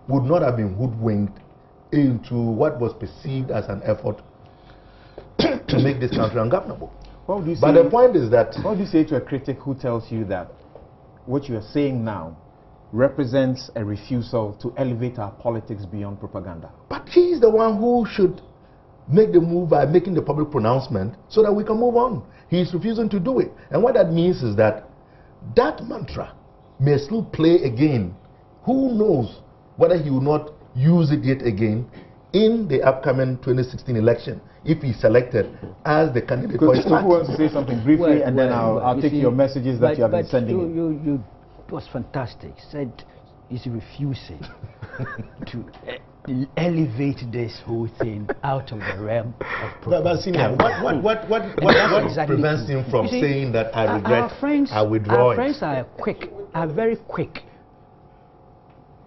[SPEAKER 2] would not have been hoodwinked into what was perceived as an effort to make this country ungovernable. But the point is that...
[SPEAKER 1] What do you say to a critic who tells you that what you are saying now represents a refusal to elevate our politics beyond propaganda?
[SPEAKER 2] But he is the one who should make the move by making the public pronouncement so that we can move on. He is refusing to do it. And what that means is that that mantra may still play again. Who knows whether he will not use it yet again in the upcoming 2016 election if he's selected as the candidate for his party.
[SPEAKER 1] Who wants to say something briefly, and then I'll take your messages that you have been sending.
[SPEAKER 5] It was fantastic. Said he's refusing to elevate this whole thing out of the realm of propaganda.
[SPEAKER 2] But Senior, what
[SPEAKER 5] exactly
[SPEAKER 2] prevents him from saying that I regret, I withdraw
[SPEAKER 5] Our friends are quick are very quick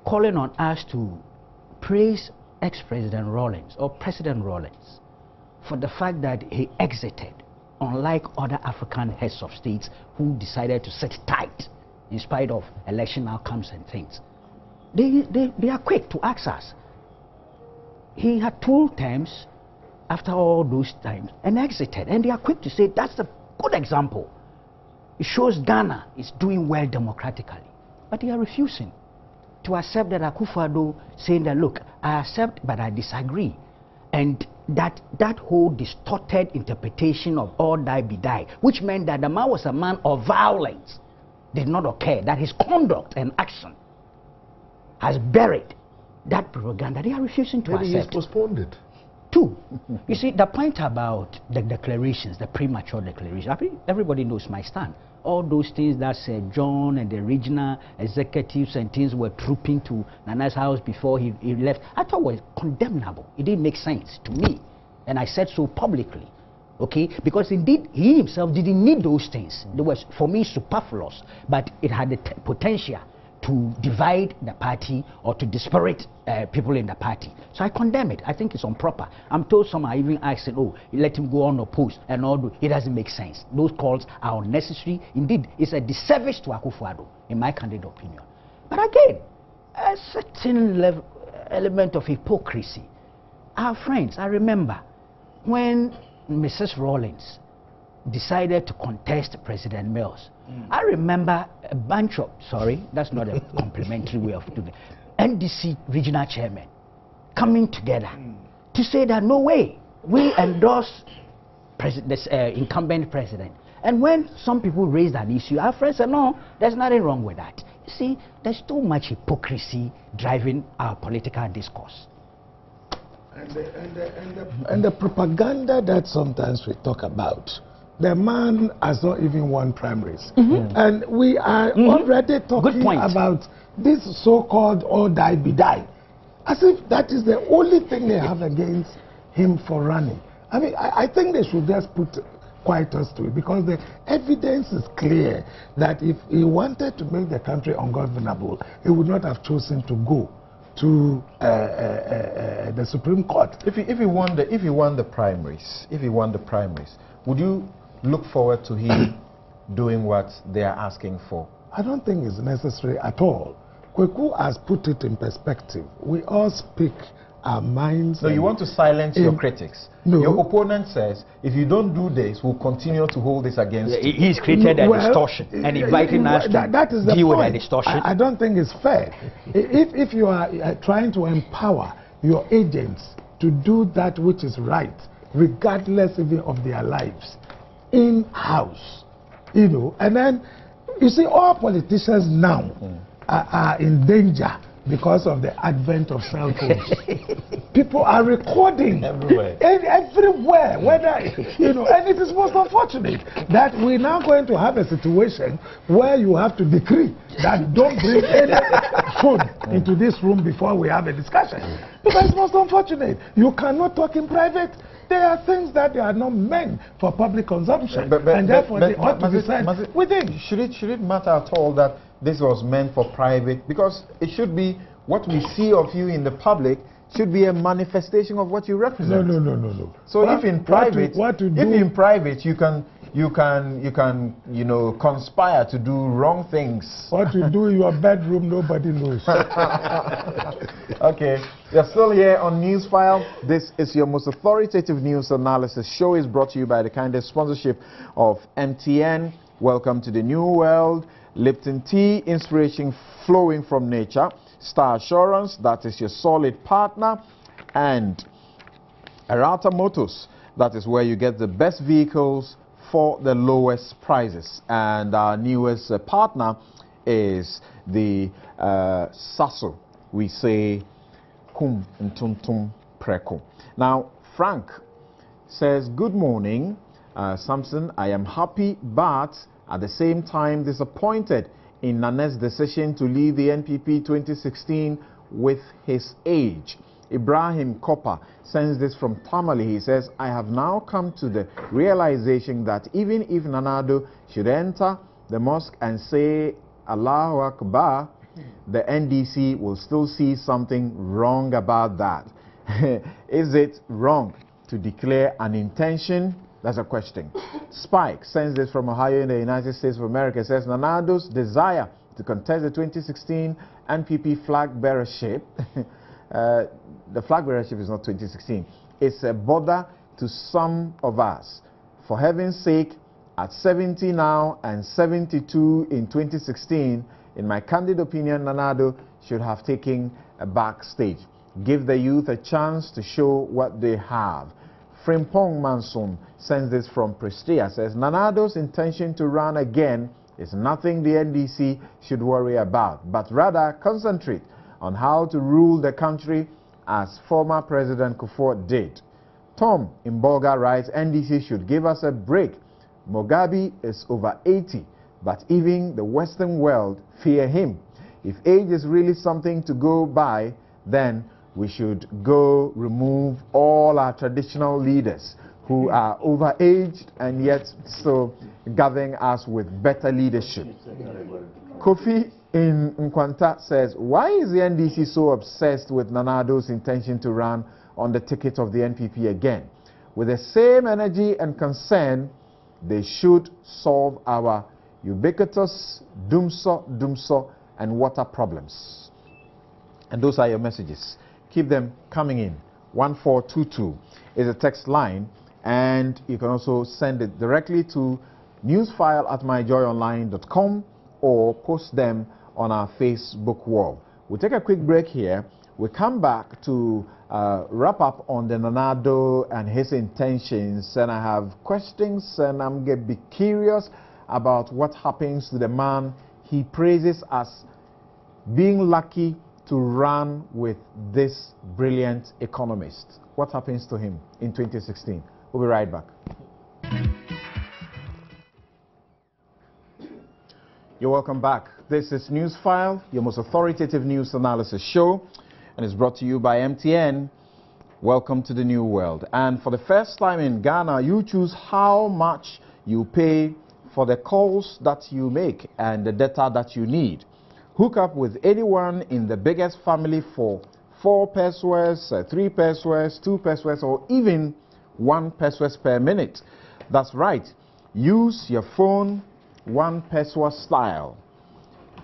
[SPEAKER 5] calling on us to praise ex-President Rawlings or President Rawlings for the fact that he exited, unlike other African heads of states who decided to sit tight in spite of election outcomes and things. They are quick to ask us. He had 2 terms after all those times and exited, and they are quick to say that's a good example. It shows Ghana is doing well democratically, but they are refusing to accept that Akufo-Addo saying that, look, I accept but I disagree, and that whole distorted interpretation of all die be die, which meant that the man was a man of violence, did not occur, that his conduct and action has buried that propaganda. They are refusing to accept.
[SPEAKER 2] Maybe he's postponed it.
[SPEAKER 5] 2, you see, the point about the declarations, the premature declaration, I mean, everybody knows my stand. All those things that John and the regional executives and things were trooping to Nana's house before he left, I thought was condemnable. It didn't make sense to me. And I said so publicly. Okay? Because indeed, he himself didn't need those things. They were, for me, superfluous. But it had the potential to divide the party or to disparate people in the party. So I condemn it. I think it's improper. I'm told some are even asking, oh, let him go unopposed and all. It doesn't make sense. Those calls are unnecessary. Indeed, it's a disservice to Akufo-Addo, in my candid opinion. But again, a certain element of hypocrisy. Our friends, I remember when Mrs. Rawlings decided to contest President Mills. I remember a bunch of, sorry, that's not a complimentary way of doing it, NDC regional chairman coming together to say that no way, we endorse this incumbent president. And when some people raised an issue, our friends said, no, there's nothing wrong with that. You see, there's too much hypocrisy driving our political discourse.
[SPEAKER 3] And the propaganda that sometimes we talk about, the man has not even won primaries. And we are already talking about this so-called all die be die, as if that is the only thing they have against him for running. I mean, I think they should just put quietus to it, because the evidence is clear that if he wanted to make the country ungovernable, he would not have chosen to go to the Supreme Court.
[SPEAKER 1] If he won the primaries, would you look forward to him doing what they are asking for?
[SPEAKER 3] I don't think it's necessary at all. Kweku has put it in perspective. We all speak our minds.
[SPEAKER 1] No, you want to silence your critics.
[SPEAKER 3] No.
[SPEAKER 1] Your opponent says, if you don't do this, we'll continue to hold this against you.
[SPEAKER 5] He's created a distortion and inviting us to deal with that distortion.
[SPEAKER 3] I don't think it's fair. If you are trying to empower your agents to do that which is right, regardless even of their lives, in-house, you know, and then you see all politicians now are in danger because of the advent of cell phones. People are recording everywhere, whether, you know, and it is most unfortunate that we're now going to have a situation where you have to decree that don't bring any phone into this room before we have a discussion. Because it's most unfortunate. You cannot talk in private. There are things that are not meant for public consumption, and therefore they ought to decide within.
[SPEAKER 1] Should it matter at all that this was meant for private? Because it should be what we see of you in the public should be a manifestation of what you represent.
[SPEAKER 3] No.
[SPEAKER 1] So if in private, you can you know, conspire to do wrong things.
[SPEAKER 3] What you do in your bedroom, nobody knows.
[SPEAKER 1] Okay, you're still here on Newsfile. This is your most authoritative news analysis show. Is brought to you by the kind sponsorship of MTN. Welcome to the new world. Lipton tea, inspiration flowing from nature. Star Assurance, that is your solid partner. And Arata Motors, that is where you get the best vehicles for the lowest prices. And our newest partner is the Sasso. We say Kum Ntuntum Preko. Now, Frank says, good morning, Samson. I am happy, but at the same time disappointed in Nana's decision to leave the NPP 2016 with his age. Ibrahim Copper sends this from Tamale. He says, I have now come to the realization that even if Nana Addo should enter the mosque and say Allahu Akbar, the NDC will still see something wrong about that. Is it wrong to declare an intention? That's a question. Spike sends this from Ohio in the United States of America. It says, Nana Addo's desire to contest the 2016 NPP flag bearership, the flag bearership is not 2016, it's a bother to some of us. For heaven's sake, at 70 now and 72 in 2016, in my candid opinion, Nana Addo should have taken a backstage. Give the youth a chance to show what they have. Frimpong Manson sends this from Prestea, says, Nana Addo's intention to run again is nothing the NDC should worry about, but rather concentrate on how to rule the country as former President Kufuor did. Tom in Bolga writes, NDC should give us a break. Mugabe is over 80, but even the Western world fear him. If age is really something to go by, then we should go remove all our traditional leaders who are overaged and yet still govern us with better leadership. Kofi in Nkwanta says, why is the NDC so obsessed with Nana Addo's intention to run on the ticket of the NPP again? With the same energy and concern, they should solve our ubiquitous Dumso and water problems. And those are your messages. Keep them coming in. 1422 is a text line, and you can also send it directly to newsfile@myjoyonline.com or post them on our Facebook wall. We'll take a quick break here. We'll come back to wrap up on the Nana Addo and his intentions, and I have questions, and I'm going to be curious about what happens to the man he praises as being lucky to run with this brilliant economist. What happens to him in 2016? We'll be right back. You're welcome back. This is Newsfile, your most authoritative news analysis show, and it's brought to you by MTN. Welcome to the new world. And for the first time in Ghana, you choose how much you pay for the calls that you make and the data that you need. Hook up with anyone in the biggest family for 4 pesos, 3 pesos, 2 pesos, or even 1 pesos per minute. That's right. Use your phone 1 peso style.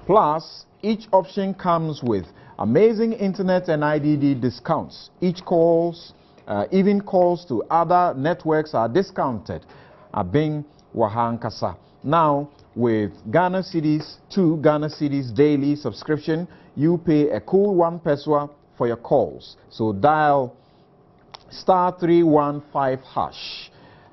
[SPEAKER 1] Plus, each option comes with amazing internet and IDD discounts. Each calls, even calls to other networks are discounted. Abing Wahankasa. Now, with Ghana Cedis, 2 Ghana Cedis daily subscription, you pay a cool 1 peso for your calls. So dial *315#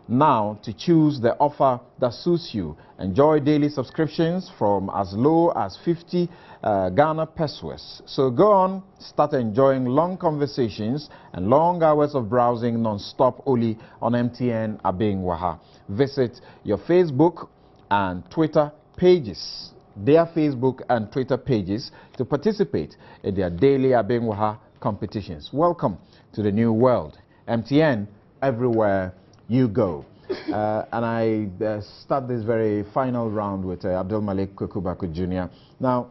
[SPEAKER 1] now to choose the offer that suits you. Enjoy daily subscriptions from as low as 50 Ghana pesos. So go on, start enjoying long conversations and long hours of browsing non-stop only on MTN Abing Waha. Visit your Facebook and Twitter pages, their Facebook and Twitter pages, to participate in their daily Abing Waha competitions. Welcome to the new world. MTN, everywhere you go. And I start this very final round with Abdul Malik Kukubaku Jr. Now,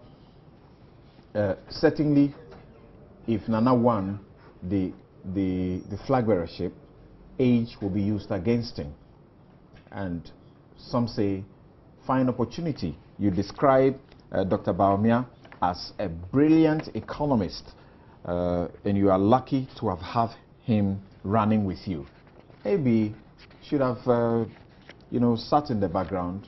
[SPEAKER 1] certainly, if Nana won the flag bearership, age will be used against him. And some say, fine opportunity. You describe Dr. Baumia as a brilliant economist, and you are lucky to have had him running with you. Maybe should have, sat in the background,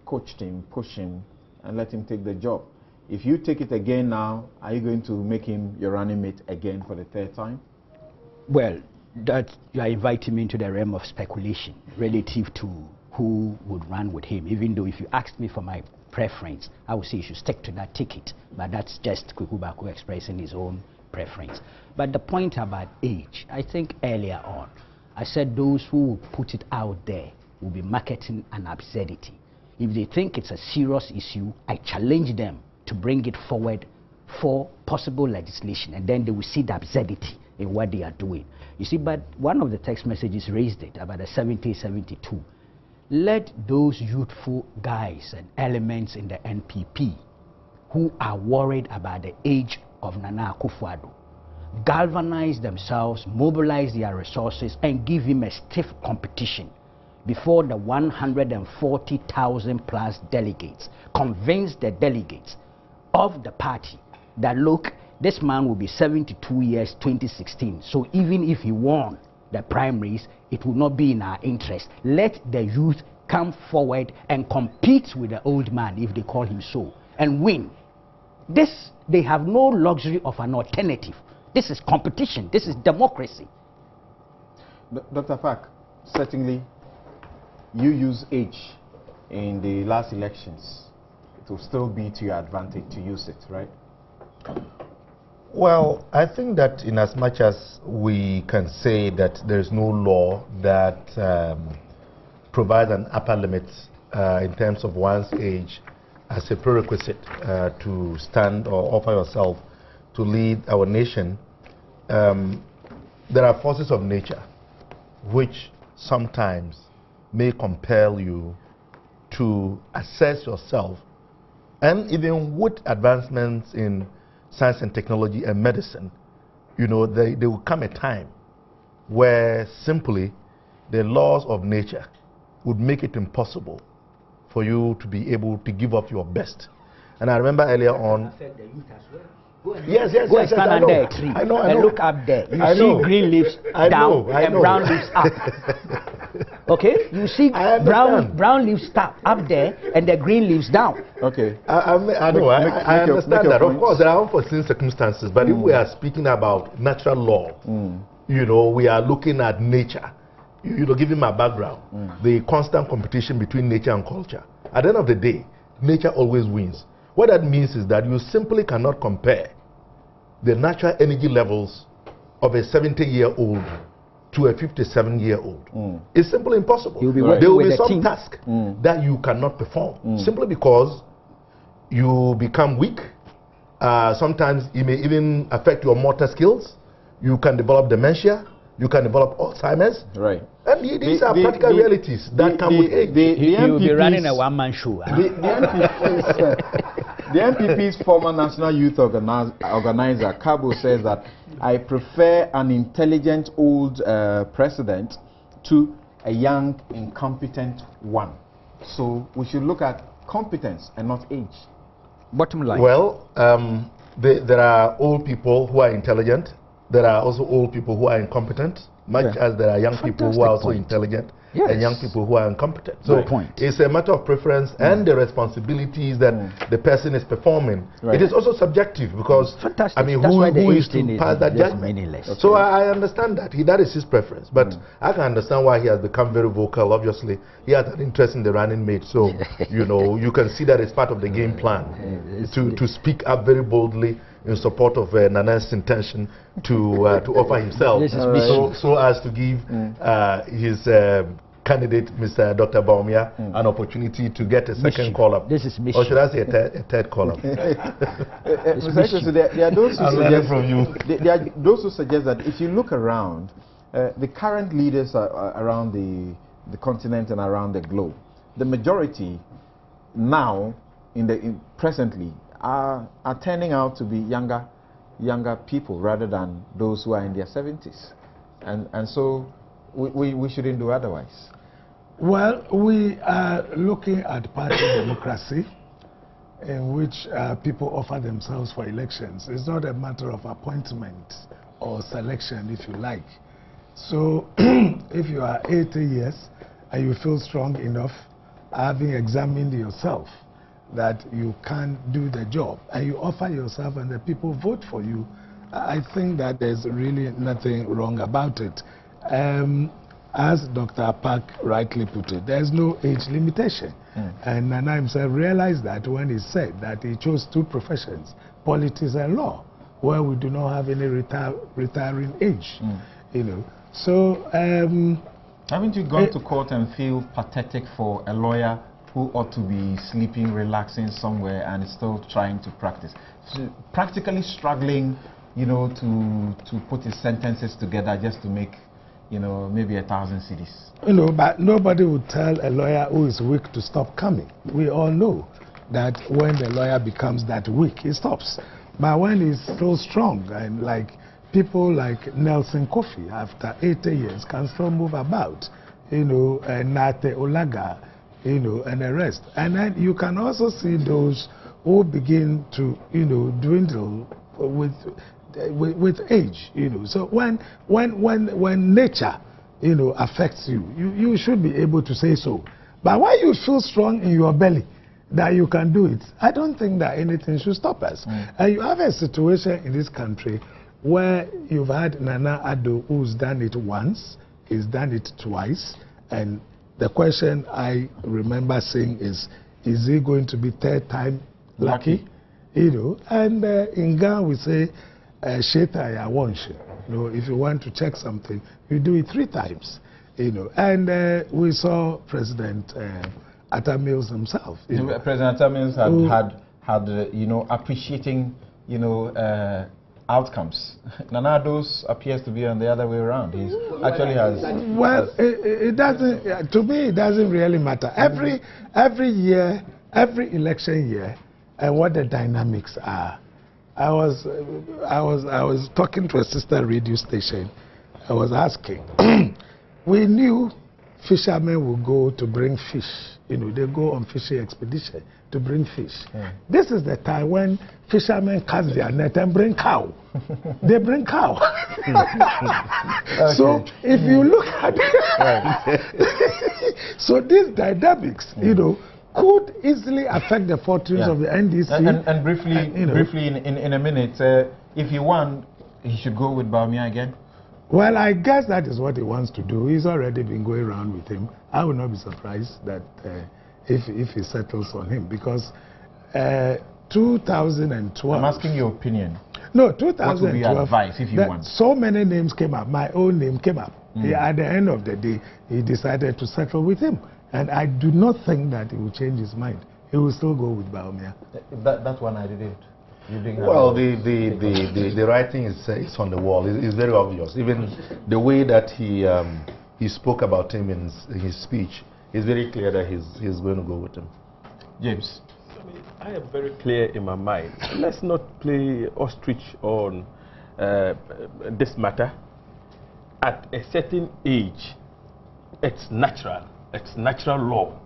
[SPEAKER 1] coached him, pushed him, and let him take the job. If you take it again now, are you going to make him your running mate again for the 3rd time?
[SPEAKER 5] Well, that you are inviting me into the realm of speculation relative to who would run with him, even though if you asked me for my preference, I would say you should stick to that ticket. But that's just Kukubaku expressing his own preference. But the point about age, I think earlier on, I said those who will put it out there will be marketing an absurdity. If they think it's a serious issue, I challenge them to bring it forward for possible legislation, and then they will see the absurdity in what they are doing. You see, but one of the text messages raised it about the 70-72. Let those youthful guys and elements in the NPP who are worried about the age of Nana Akufo-Addo galvanize themselves, mobilize their resources, and give him a stiff competition before the 140,000 plus delegates, convince the delegates of the party that, look, this man will be 72 years 2016, so even if he won the primaries, it will not be in our interest. Let the youth come forward and compete with the old man, if they call him so, and win. This, they have no luxury of an alternative. This is competition. This is democracy.
[SPEAKER 1] Dr. Park, certainly you use age in the last elections. It will still be to your advantage to use it, right?
[SPEAKER 2] Well, I think that in as much as we can say that there is no law that provides an upper limit in terms of one's age as a prerequisite to stand or offer yourself to lead our nation, there are forces of nature which sometimes may compel you to assess yourself, and even with advancements in science and technology and medicine, you know, there will come a time where simply the laws of nature would make it impossible for you to be able to give up your best. And I remember earlier on. Yes,
[SPEAKER 5] go stand under a tree and look up there. You see green leaves down and brown leaves up. Okay? You see brown leaves up there and the green leaves down.
[SPEAKER 2] Okay. I understand that. Of course, there are unforeseen circumstances, but if we are speaking about natural law, you know, we are looking at nature. You know, giving my background, the constant competition between nature and culture. At the end of the day, nature always wins. What that means is that you simply cannot compare the natural energy levels of a 70-year-old to a 57-year-old. It's simply impossible. There will be some task that you cannot perform simply because you become weak. Sometimes it may even affect your motor skills. You can develop dementia. You can develop Alzheimer's.
[SPEAKER 1] Right.
[SPEAKER 2] And these are practical realities that come with age.
[SPEAKER 5] He will be running a one-man show.
[SPEAKER 1] The NPP's former National Youth Organizer, Cabo, says that I prefer an intelligent old president to a young, incompetent one. So we should look at competence and not age.
[SPEAKER 5] Bottom line.
[SPEAKER 2] Well, there are old people who are intelligent. There are also old people who are incompetent, much as there are young people who are also intelligent and young people who are incompetent. So it's a matter of preference and the responsibilities that the person is performing. It is also subjective because, I mean, who is to pass that judgment? So I understand that. That is his preference. But I can understand why he has become very vocal. Obviously, he has an interest in the running mate. So, you know, you can see that it's part of the game plan to speak up very boldly in support of Nana's intention to offer himself, so as to give his candidate, Mr. Dr. Baumia, an opportunity to get a second call-up.
[SPEAKER 5] This is mission.
[SPEAKER 2] Or should I say a third call-up?
[SPEAKER 1] So there are those who suggest from you. There are those who suggest that if you look around, the current leaders around the continent and around the globe, the majority now, presently, are turning out to be younger people rather than those who are in their 70s. And so we shouldn't do otherwise.
[SPEAKER 3] Well, we are looking at party democracy in which people offer themselves for elections. It's not a matter of appointment or selection, if you like. So if you are 80 years and you feel strong enough, having examined yourself, that you can do the job and you offer yourself and the people vote for you, I think that there's really nothing wrong about it. As Dr. Park rightly put it, there's no age limitation. And Nana himself realized that when he said that he chose two professions, politics and law, where we do not have any retiring age. You know, so
[SPEAKER 1] haven't you gone to court and feel pathetic for a lawyer who ought to be sleeping, relaxing somewhere and is still trying to practice, practically struggling, you know, to put his sentences together just to make, you know, maybe 1,000 cedis?
[SPEAKER 3] You know, but nobody would tell a lawyer who is weak to stop coming. We all know that when the lawyer becomes that weak, he stops. But when he's so strong, and like people like Nelson Kofi, after 80 years, can still move about, you know, and Nate Olaga, you know, and the rest. And then you can also see those who begin to, you know, dwindle with age, you know. So when nature, you know, affects you, you should be able to say so. But when you feel strong in your belly that you can do it, I don't think that anything should stop us. And you have a situation in this country where you've had Nana Addo, who's done it once, he's done it twice, and the question I remember saying is he going to be third time lucky? You know, and in Ghana we say, Sheta ya wonshi. You know, if you want to check something, you do it 3 times. You know, and we saw President Atani himself.
[SPEAKER 1] President Atani had you know, appreciating, you know, outcomes. Nana Addo's appears to be on the other way around. He actually has.
[SPEAKER 3] Well, it doesn't. To me, it doesn't really matter. Every year, every election year, and what the dynamics are. I was talking to a sister radio station. I was asking. We knew fishermen would go to bring fish. You know, they go on fishing expedition to bring fish. This is the time when fishermen cast their net and bring cow. They bring cow. So if you look at it, so these dynamics, you know, could easily affect the fortunes of the NDC.
[SPEAKER 1] And briefly, you know, briefly in a minute, if he won, he should go with Bawumia again?
[SPEAKER 3] Well, I guess that is what he wants to do. He's already been going around with him. I would not be surprised that if he settles on him, because 2012...
[SPEAKER 1] I'm asking your opinion.
[SPEAKER 3] No, 2012...
[SPEAKER 1] What would be your advice if you won?
[SPEAKER 3] So many names came up. My own name came up. At the end of the day, he decided to settle with him. And I do not think that he will change his mind. He will still go with Bawumia.
[SPEAKER 1] That one I didn't.
[SPEAKER 2] Well, the writing is on the wall. It's very obvious. Even the way that he spoke about him in his speech, it's very clear that he's going to go with him.
[SPEAKER 1] James?
[SPEAKER 6] I am very clear in my mind. Let's not play ostrich on this matter. At a certain age, it's natural. It's natural law.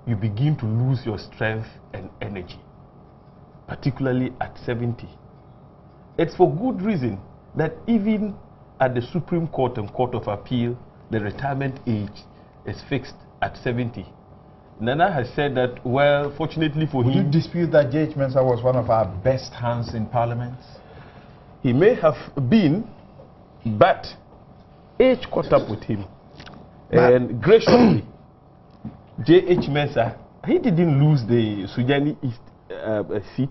[SPEAKER 6] You begin to lose your strength and energy, particularly at 70. It's for good reason that even at the Supreme Court and Court of Appeal, the retirement age is fixed at 70. Nana has said that, well, fortunately for him...
[SPEAKER 1] Would you dispute that J.H. Mensah was one of our best hands in Parliament?
[SPEAKER 6] He may have been, but age caught up with him. And graciously, J.H. Mensah, he didn't lose the Sujani East seat.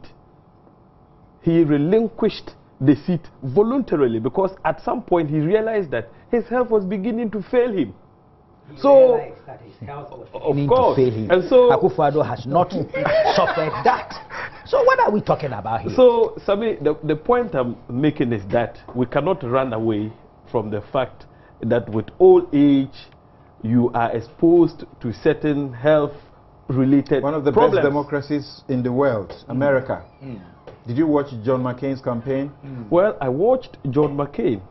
[SPEAKER 6] He relinquished the seat voluntarily because at some point he realized that his health was beginning to fail him. So,
[SPEAKER 5] that his health was
[SPEAKER 6] of course,
[SPEAKER 5] to fail him.
[SPEAKER 6] and so
[SPEAKER 5] Akufo-Addo has not suffered that. So what are we talking about here?
[SPEAKER 6] So, Sami, the point I'm making is that we cannot run away from the fact that with old age, you are exposed to certain health-related
[SPEAKER 1] One of the
[SPEAKER 6] problems.
[SPEAKER 1] best democracies in the world, America. Did you watch John McCain's campaign?
[SPEAKER 6] Well, I watched John McCain,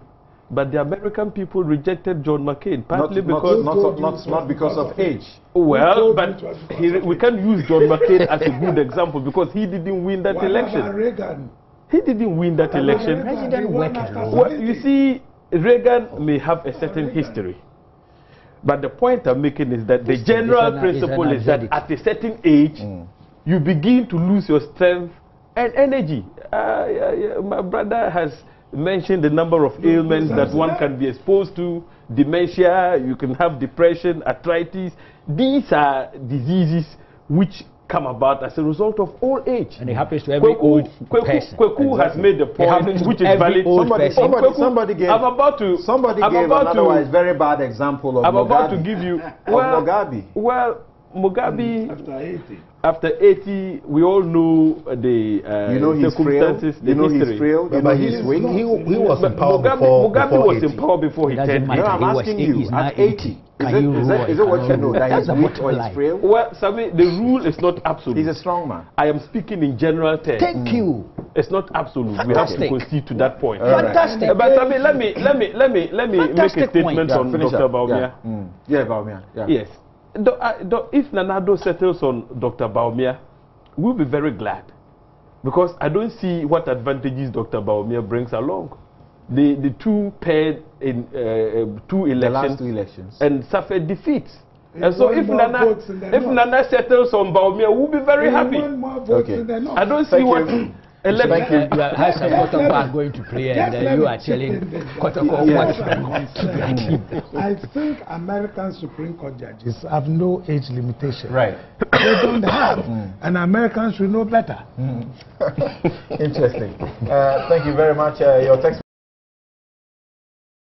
[SPEAKER 6] but the American people rejected John McCain partly
[SPEAKER 1] not because of age.
[SPEAKER 6] Well, but we can't use John McCain as a good example because he didn't win that election.
[SPEAKER 3] Reagan?
[SPEAKER 6] He didn't win that election.
[SPEAKER 5] President work alone.
[SPEAKER 6] Well, you see, Reagan may have a certain history. But the point I'm making is that the general principle is that at a certain age, you begin to lose your strength and energy. My brother has mentioned the number of ailments that one can be exposed to. Dementia, you can have depression, arthritis. These are diseases which come about as a result of old age.
[SPEAKER 5] And it happens to every old person.
[SPEAKER 6] Kweku has made the point, which is valid.
[SPEAKER 1] Somebody gave an otherwise very bad example of
[SPEAKER 6] I'm
[SPEAKER 1] Mugabe.
[SPEAKER 6] about to give you. Well,
[SPEAKER 1] Mugabe.
[SPEAKER 6] Well, Mugabe,
[SPEAKER 3] After 80.
[SPEAKER 6] after 80, we all know the
[SPEAKER 1] you know he's frail.
[SPEAKER 6] circumstances,
[SPEAKER 1] You know
[SPEAKER 6] history.
[SPEAKER 1] he's frail. You know he's weak.
[SPEAKER 2] He was in power
[SPEAKER 6] Mugabe
[SPEAKER 2] before
[SPEAKER 6] was
[SPEAKER 2] 80.
[SPEAKER 6] in power before he
[SPEAKER 5] Doesn't
[SPEAKER 6] turned
[SPEAKER 5] matter.
[SPEAKER 6] 80.
[SPEAKER 1] No, I'm
[SPEAKER 5] He was
[SPEAKER 1] asking
[SPEAKER 5] 80,
[SPEAKER 1] you,
[SPEAKER 5] he's now
[SPEAKER 1] at 80,
[SPEAKER 5] Can
[SPEAKER 1] is
[SPEAKER 5] you rule
[SPEAKER 1] it what you know, that
[SPEAKER 5] That's
[SPEAKER 1] he's
[SPEAKER 5] the
[SPEAKER 1] weak
[SPEAKER 5] bottom
[SPEAKER 1] or he's
[SPEAKER 5] line.
[SPEAKER 1] frail?
[SPEAKER 6] Well, Sami, the rule is not absolute.
[SPEAKER 1] He's a strong man.
[SPEAKER 6] I am speaking in general terms.
[SPEAKER 5] Thank you.
[SPEAKER 6] It's not absolute. We have to
[SPEAKER 5] Fantastic.
[SPEAKER 6] concede to that point.
[SPEAKER 5] Fantastic.
[SPEAKER 6] But Sami, let me make a
[SPEAKER 5] Fantastic
[SPEAKER 6] statement
[SPEAKER 5] point.
[SPEAKER 6] on
[SPEAKER 1] finish
[SPEAKER 6] Dr.
[SPEAKER 1] up.
[SPEAKER 6] Bawumia.
[SPEAKER 1] Yeah, Bawumia. Yeah.
[SPEAKER 6] Yes. If Nana Addo settles on Dr. Bawumia, we'll be very glad. Because I don't see what advantages Dr. Bawumia brings along. The two paired in two elections,
[SPEAKER 1] The last 2 elections.
[SPEAKER 6] and suffered defeats. And so if Nana settles on Bawumia, we'll be very happy.
[SPEAKER 1] Okay.
[SPEAKER 6] I don't see what
[SPEAKER 1] Thank you.
[SPEAKER 5] How some Kotoko are going to play, and you are telling Kotoko what to be.
[SPEAKER 3] I think American Supreme Court judges have no age limitation.
[SPEAKER 1] Right.
[SPEAKER 3] They don't have. And Americans should know better.
[SPEAKER 1] Interesting. Thank you very much. Your text